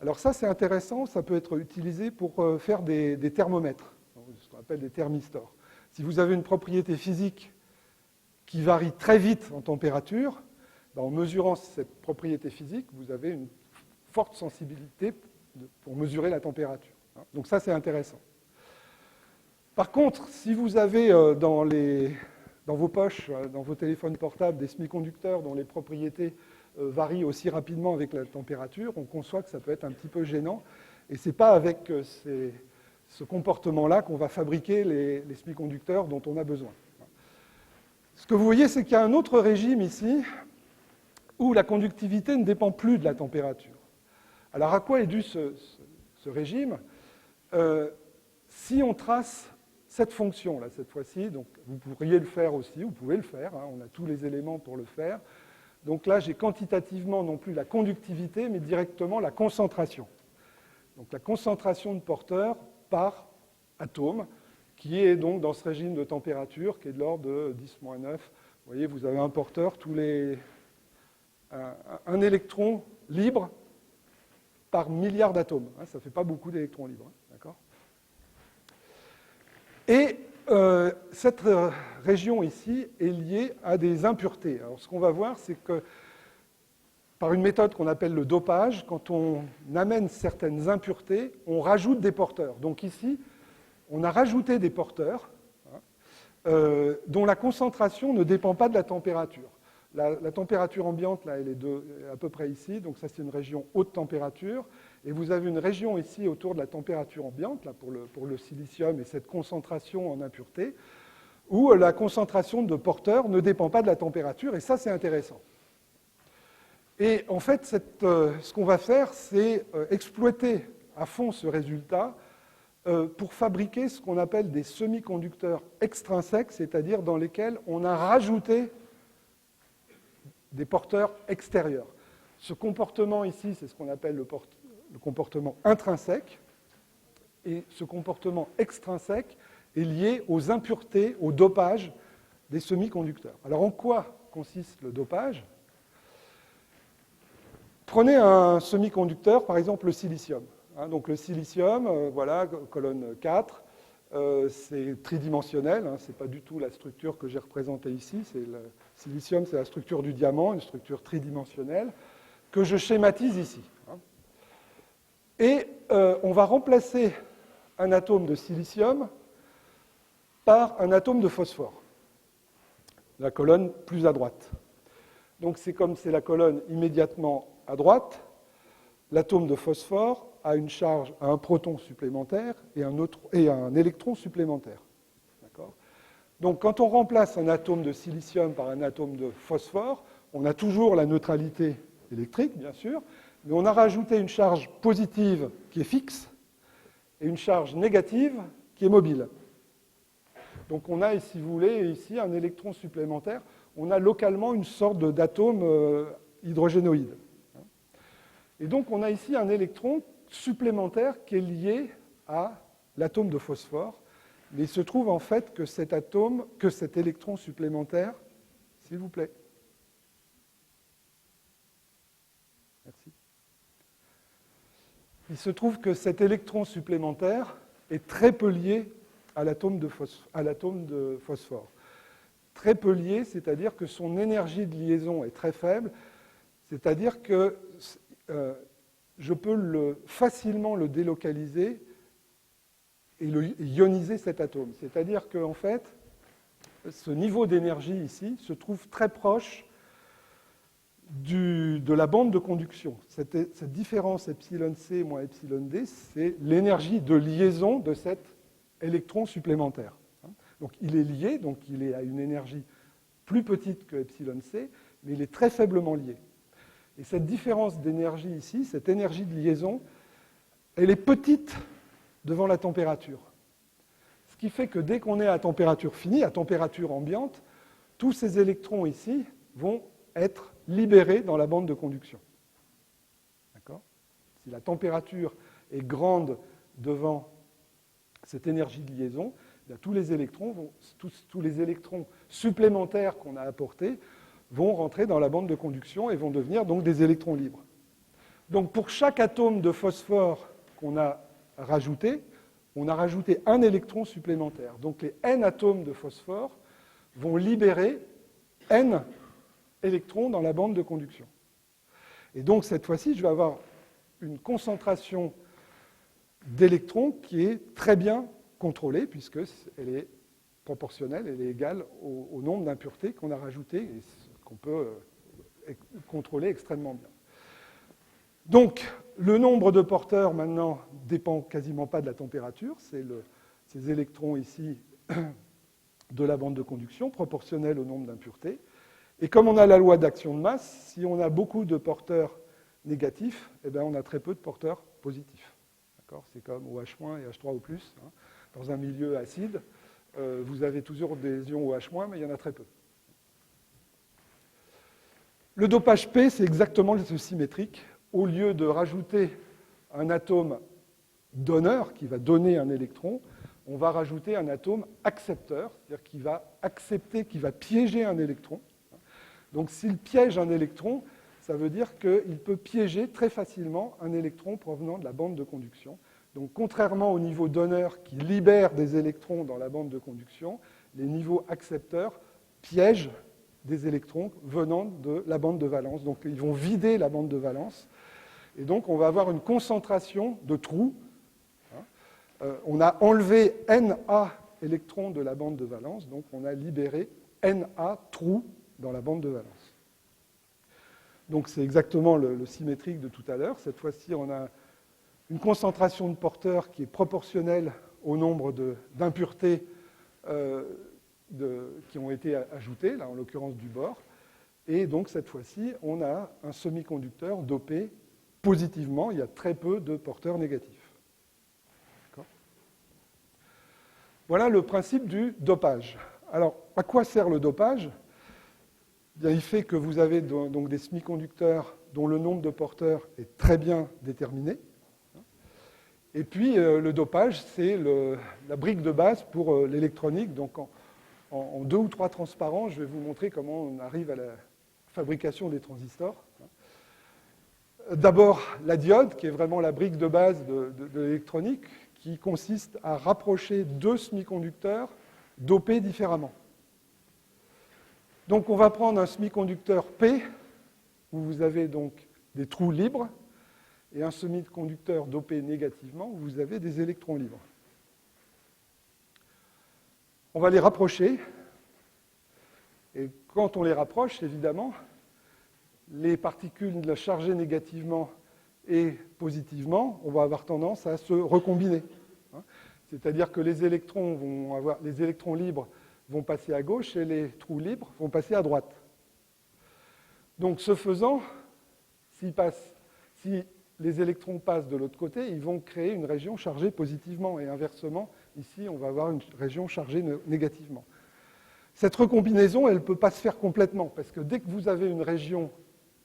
Alors ça, c'est intéressant, ça peut être utilisé pour faire des thermomètres, ce qu'on appelle des thermistors. Si vous avez une propriété physique qui varie très vite en température, ben en mesurant cette propriété physique, vous avez une forte sensibilité pour mesurer la température. Donc ça, c'est intéressant. Par contre, si vous avez dans vos poches, dans vos téléphones portables, des semi-conducteurs dont les propriétés varient aussi rapidement avec la température, on conçoit que ça peut être un petit peu gênant. Et ce n'est pas avec ce comportement-là qu'on va fabriquer les semi-conducteurs dont on a besoin. Ce que vous voyez, c'est qu'il y a un autre régime ici où la conductivité ne dépend plus de la température. Alors, à quoi est dû ce régime ? Si on trace cette fonction-là, cette fois-ci, donc vous pourriez le faire aussi, vous pouvez le faire, hein, on a tous les éléments pour le faire. Donc là, j'ai quantitativement non plus la conductivité, mais directement la concentration. Donc la concentration de porteurs par atome, qui est donc dans ce régime de température, qui est de l'ordre de 10-9. Vous voyez, vous avez un porteur, un électron libre par milliard d'atomes. Hein, ça ne fait pas beaucoup d'électrons libres, hein, d'accord ? Et cette région ici est liée à des impuretés. Alors, ce qu'on va voir, c'est que par une méthode qu'on appelle le dopage, quand on amène certaines impuretés, on rajoute des porteurs. Donc ici, on a rajouté des porteurs dont la concentration ne dépend pas de la température. La température ambiante, là, elle est à peu près ici, donc ça c'est une région haute température. Et vous avez une région ici autour de la température ambiante, là, pour le silicium et cette concentration en impureté, où la concentration de porteurs ne dépend pas de la température, et ça c'est intéressant. Et en fait, ce qu'on va faire, c'est exploiter à fond ce résultat pour fabriquer ce qu'on appelle des semi-conducteurs extrinsèques, c'est-à-dire dans lesquels on a rajouté des porteurs extérieurs. Ce comportement ici, c'est ce qu'on appelle le comportement intrinsèque, et ce comportement extrinsèque est lié aux impuretés, au dopage des semi-conducteurs. Alors, en quoi consiste le dopage ? Prenez un semi-conducteur, par exemple le silicium. Donc le silicium, voilà, colonne 4, c'est tridimensionnel, ce n'est pas du tout la structure que j'ai représentée ici. Le silicium, c'est la structure du diamant, une structure tridimensionnelle. que je schématise ici. Et on va remplacer un atome de silicium par un atome de phosphore, la colonne plus à droite. Donc c'est comme c'est la colonne immédiatement à droite, l'atome de phosphore a une charge, a un proton supplémentaire et un électron supplémentaire. D'accord ? Donc quand on remplace un atome de silicium par un atome de phosphore, on a toujours la neutralité électrique, bien sûr, mais on a rajouté une charge positive qui est fixe et une charge négative qui est mobile. Donc on a, si vous voulez, ici un électron supplémentaire. On a localement une sorte d'atome hydrogénoïde. Et donc on a ici un électron supplémentaire qui est lié à l'atome de phosphore. Mais il se trouve en fait que cet électron supplémentaire, s'il vous plaît. Merci. Il se trouve que cet électron supplémentaire est très peu lié à l'atome de phosphore. Très peu lié, c'est-à-dire que son énergie de liaison est très faible, c'est-à-dire que je peux facilement le délocaliser et ioniser cet atome. C'est-à-dire qu'en fait, ce niveau d'énergie ici se trouve très proche de la bande de conduction. Cette différence epsilon c moins epsilon d, c'est l'énergie de liaison de cet électron supplémentaire. Donc il est lié, donc il est à une énergie plus petite que epsilon c, mais il est très faiblement lié. Et cette différence d'énergie ici, cette énergie de liaison, elle est petite devant la température. Ce qui fait que dès qu'on est à température finie, à température ambiante, tous ces électrons ici vont être libérés dans la bande de conduction. D'accord ? Si la température est grande devant cette énergie de liaison, tous les électrons supplémentaires qu'on a apportés vont rentrer dans la bande de conduction et vont devenir donc des électrons libres. Donc pour chaque atome de phosphore qu'on a rajouté, on a rajouté un électron supplémentaire. Donc les n atomes de phosphore vont libérer n électrons dans la bande de conduction. Et donc cette fois-ci, je vais avoir une concentration d'électrons qui est très bien contrôlée, puisqu'elle est proportionnelle, elle est égale au nombre d'impuretés qu'on a rajoutées et qu'on peut contrôler extrêmement bien. Donc, le nombre de porteurs, maintenant, dépend quasiment pas de la température. C'est ces électrons ici de la bande de conduction, proportionnels au nombre d'impuretés. Et comme on a la loi d'action de masse, si on a beaucoup de porteurs négatifs, eh bien, on a très peu de porteurs positifs. D'accord ? C'est comme OH- et H3O+. Dans un milieu acide, vous avez toujours des ions OH-, mais il y en a très peu. Le dopage P, c'est exactement le symétrique. Au lieu de rajouter un atome donneur qui va donner un électron, on va rajouter un atome accepteur, c'est-à-dire qui va accepter, qui va piéger un électron. Donc s'il piège un électron, ça veut dire qu'il peut piéger très facilement un électron provenant de la bande de conduction. Donc contrairement au niveau donneur qui libère des électrons dans la bande de conduction, les niveaux accepteurs piègent des électrons venant de la bande de valence. Donc ils vont vider la bande de valence. Et donc on va avoir une concentration de trous. On a enlevé Na électrons de la bande de valence, donc on a libéré Na trous dans la bande de valence. Donc c'est exactement le symétrique de tout à l'heure. Cette fois-ci, on a une concentration de porteurs qui est proportionnelle au nombre d'impuretés qui ont été ajoutées, là en l'occurrence du bore. Et donc cette fois-ci, on a un semi-conducteur dopé positivement. Il y a très peu de porteurs négatifs. D'accord ? Voilà le principe du dopage. Alors, à quoi sert le dopage ? Bien, il fait que vous avez donc des semi-conducteurs dont le nombre de porteurs est très bien déterminé. Et puis, le dopage, c'est la brique de base pour l'électronique. Donc, en 2 ou 3 transparents, je vais vous montrer comment on arrive à la fabrication des transistors. D'abord, la diode, qui est vraiment la brique de base de l'électronique, qui consiste à rapprocher 2 semi-conducteurs dopés différemment. Donc, on va prendre un semi-conducteur P, où vous avez donc des trous libres, et un semi-conducteur dopé négativement, où vous avez des électrons libres. On va les rapprocher, et quand on les rapproche, évidemment, les particules chargées négativement et positivement, on va avoir tendance à se recombiner. C'est-à-dire que les électrons libres vont passer à gauche et les trous libres vont passer à droite. Donc, ce faisant, si les électrons passent de l'autre côté, ils vont créer une région chargée positivement. Et inversement, ici, on va avoir une région chargée négativement. Cette recombinaison, elle ne peut pas se faire complètement, parce que dès que vous avez une région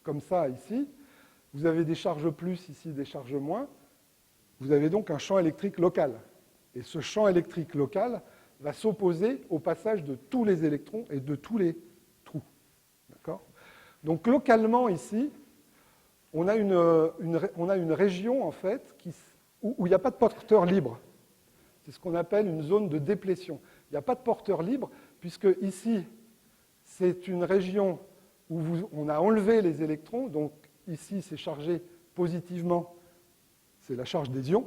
comme ça, ici, vous avez des charges plus, ici, des charges moins, vous avez donc un champ électrique local. Et ce champ électrique local va s'opposer au passage de tous les électrons et de tous les trous. D'accord ? Donc, localement, ici, on a une région, en fait, où il n'y a pas de porteur libre. C'est ce qu'on appelle une zone de déplétion. Il n'y a pas de porteur libre, puisque ici, c'est une région où on a enlevé les électrons. Donc, ici, c'est chargé positivement, c'est la charge des ions.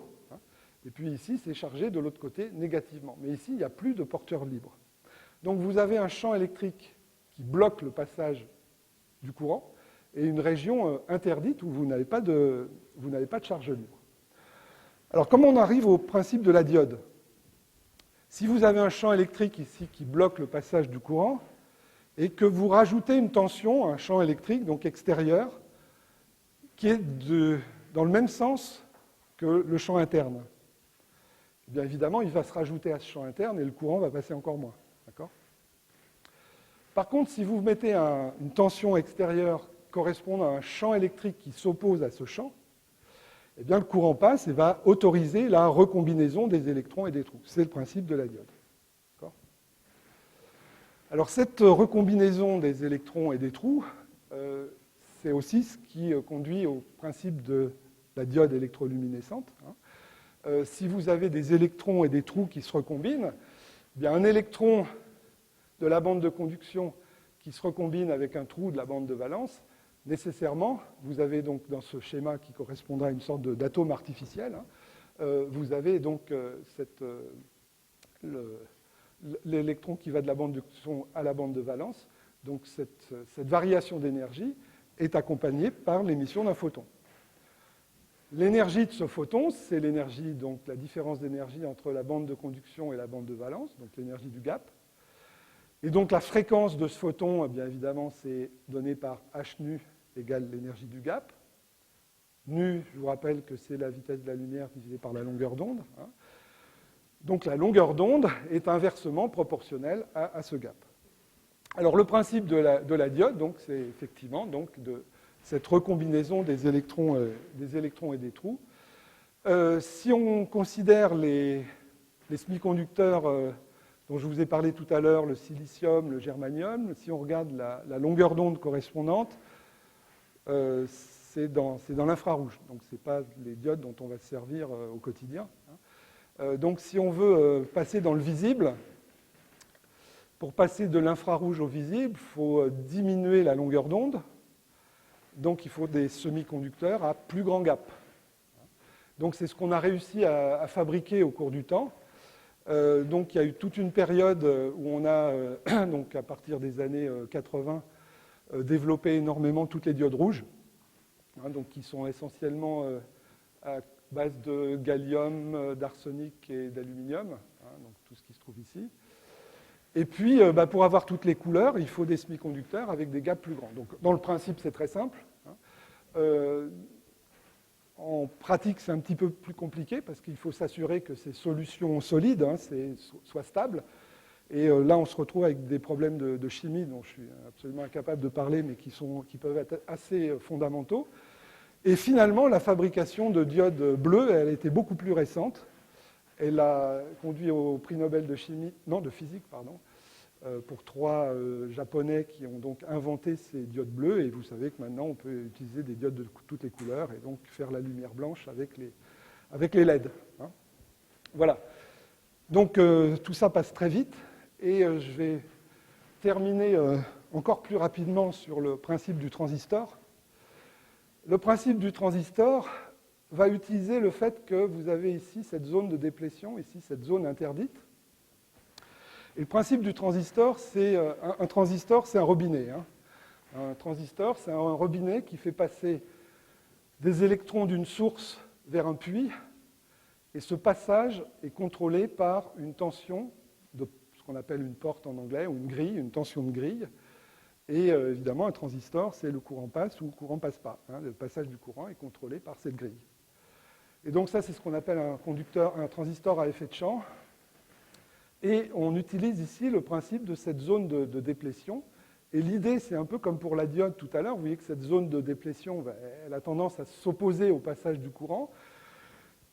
Et puis ici, c'est chargé de l'autre côté négativement. Mais ici, il n'y a plus de porteur libre. Donc, vous avez un champ électrique qui bloque le passage du courant, et une région interdite où vous n'avez pas de charge libre. Alors, comment on arrive au principe de la diode ? Si vous avez un champ électrique ici qui bloque le passage du courant, et que vous rajoutez une tension, un champ électrique donc extérieur, qui est dans le même sens que le champ interne, eh bien évidemment, il va se rajouter à ce champ interne et le courant va passer encore moins. D'accord ? Par contre, si vous mettez une tension extérieure correspondant à un champ électrique qui s'oppose à ce champ, eh bien, le courant passe et va autoriser la recombinaison des électrons et des trous. C'est le principe de la diode. D'accord ? Alors, cette recombinaison des électrons et des trous, c'est aussi ce qui conduit au principe de la diode électroluminescente. Si vous avez des électrons et des trous qui se recombinent, eh bien, un électron de la bande de conduction qui se recombine avec un trou de la bande de valence, nécessairement, vous avez donc dans ce schéma qui correspondra à une sorte d'atome artificiel, vous avez donc l'électron qui va de la bande de conduction à la bande de valence. Donc cette variation d'énergie est accompagnée par l'émission d'un photon. L'énergie de ce photon, c'est l'énergie, donc la différence d'énergie entre la bande de conduction et la bande de valence, donc l'énergie du gap. Et donc la fréquence de ce photon, eh bien évidemment, c'est donné par h nu égale l'énergie du gap. Nu, je vous rappelle que c'est la vitesse de la lumière divisée par la longueur d'onde. Donc la longueur d'onde est inversement proportionnelle à ce gap. Alors le principe de la diode, donc, c'est effectivement donc, de cette recombinaison des électrons et des trous. Si on considère les semi-conducteurs dont je vous ai parlé tout à l'heure, le silicium, le germanium, si on regarde la longueur d'onde correspondante, c'est dans l'infrarouge. Donc ce n'est pas les diodes dont on va se servir au quotidien. Donc si on veut passer dans le visible, pour passer de l'infrarouge au visible, il faut diminuer la longueur d'onde. Donc il faut des semi-conducteurs à plus grand gap. Donc c'est ce qu'on a réussi à fabriquer au cours du temps. Donc il y a eu toute une période où on a, donc à partir des années 80, développé énormément toutes les diodes rouges, donc qui sont essentiellement à base de gallium, d'arsenic et d'aluminium, donc tout ce qui se trouve ici. Et puis, pour avoir toutes les couleurs, il faut des semi-conducteurs avec des gaps plus grands. Donc, dans le principe, c'est très simple. En pratique, c'est un petit peu plus compliqué parce qu'il faut s'assurer que ces solutions solides soient stables. Et là, on se retrouve avec des problèmes de chimie dont je suis absolument incapable de parler, mais qui peuvent être assez fondamentaux. Et finalement, la fabrication de diodes bleues, elle était beaucoup plus récente. Elle a conduit au prix Nobel de physique, pour 3 Japonais qui ont donc inventé ces diodes bleues. Et vous savez que maintenant, on peut utiliser des diodes de toutes les couleurs et donc faire la lumière blanche avec les LED. Voilà. Donc, tout ça passe très vite. Et je vais terminer encore plus rapidement sur le principe du transistor. Le principe du transistor va utiliser le fait que vous avez ici cette zone de déplétion, ici cette zone interdite. Et le principe du transistor, c'est un transistor, c'est un robinet. Hein. Un transistor, c'est un robinet qui fait passer des électrons d'une source vers un puits, et ce passage est contrôlé par une tension de ce qu'on appelle une porte en anglais, ou une grille, une tension de grille. Et évidemment, un transistor, c'est le courant passe ou le courant passe pas. Hein. Le passage du courant est contrôlé par cette grille. Et donc ça, c'est ce qu'on appelle un transistor à effet de champ. Et on utilise ici le principe de cette zone de déplétion. Et l'idée, c'est un peu comme pour la diode tout à l'heure. Vous voyez que cette zone de déplétion, elle a tendance à s'opposer au passage du courant.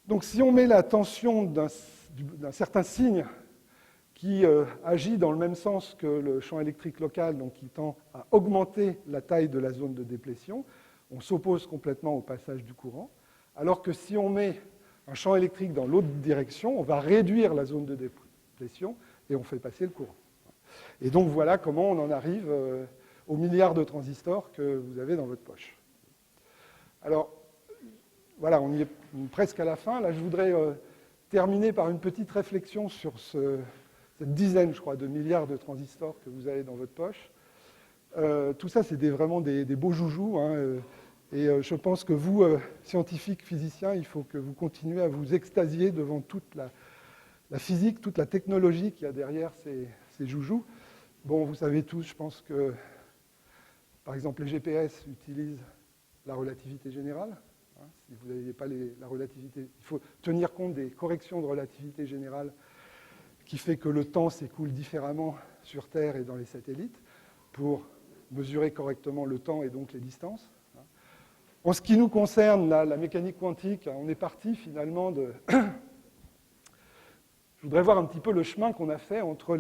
Donc si on met la tension d'un certain signe qui agit dans le même sens que le champ électrique local, donc qui tend à augmenter la taille de la zone de déplétion, on s'oppose complètement au passage du courant. Alors que si on met un champ électrique dans l'autre direction, on va réduire la zone de déplétion et on fait passer le courant. Et donc voilà comment on en arrive aux milliards de transistors que vous avez dans votre poche. Alors, voilà, on y est presque à la fin. Là, je voudrais terminer par une petite réflexion sur cette dizaine, je crois, de milliards de transistors que vous avez dans votre poche. Tout ça, c'est vraiment des beaux joujoux. Hein, et je pense que vous, scientifiques, physiciens, il faut que vous continuez à vous extasier devant toute la physique, toute la technologie qu'il y a derrière ces joujoux. Bon, vous savez tous, je pense que, par exemple, les GPS utilisent la relativité générale. Hein, si vous n'aviez pas la relativité, il faut tenir compte des corrections de relativité générale qui fait que le temps s'écoule différemment sur Terre et dans les satellites pour mesurer correctement le temps et donc les distances. En ce qui nous concerne, la mécanique quantique, on est parti finalement de... Je voudrais voir un petit peu le chemin qu'on a fait entre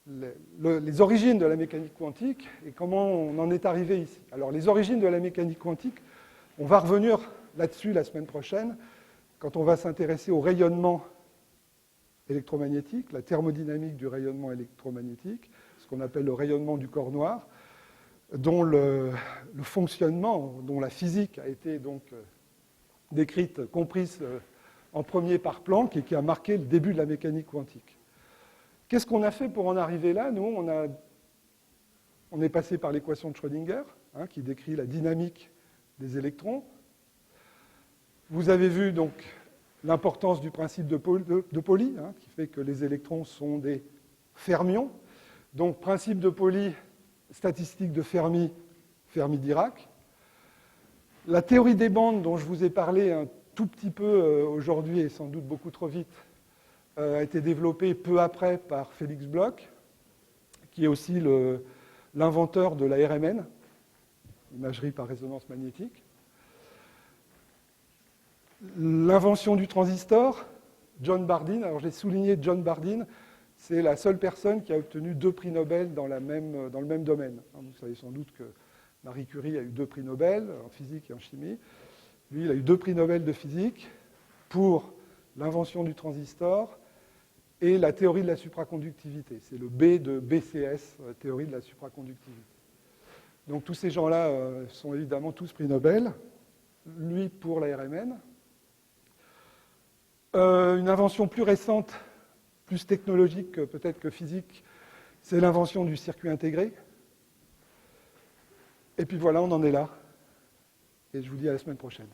les origines de la mécanique quantique et comment on en est arrivé ici. Alors, les origines de la mécanique quantique, on va revenir là-dessus la semaine prochaine, quand on va s'intéresser au rayonnement électromagnétique, la thermodynamique du rayonnement électromagnétique, ce qu'on appelle le rayonnement du corps noir, dont le fonctionnement, dont la physique a été donc décrite, comprise en premier par Planck et qui a marqué le début de la mécanique quantique. Qu'est-ce qu'on a fait pour en arriver là? Nous, on est passé par l'équation de Schrödinger, hein, qui décrit la dynamique des électrons. Vous avez vu donc l'importance du principe de Pauli, hein, qui fait que les électrons sont des fermions. Donc, principe de Pauli, statistique de Fermi, Fermi-Dirac. La théorie des bandes dont je vous ai parlé un tout petit peu aujourd'hui et sans doute beaucoup trop vite, a été développée peu après par Félix Bloch, qui est aussi l'inventeur de la RMN, imagerie par résonance magnétique. L'invention du transistor, John Bardeen. Alors j'ai souligné John Bardeen, c'est la seule personne qui a obtenu 2 prix Nobel dans le même domaine. Vous savez sans doute que Marie Curie a eu 2 prix Nobel en physique et en chimie. Lui, il a eu 2 prix Nobel de physique pour l'invention du transistor et la théorie de la supraconductivité. C'est le B de BCS, théorie de la supraconductivité. Donc tous ces gens-là sont évidemment tous prix Nobel. Lui pour la RMN. Une invention plus récente, plus technologique peut-être que physique, c'est l'invention du circuit intégré. Et puis voilà, on en est là. Et je vous dis à la semaine prochaine.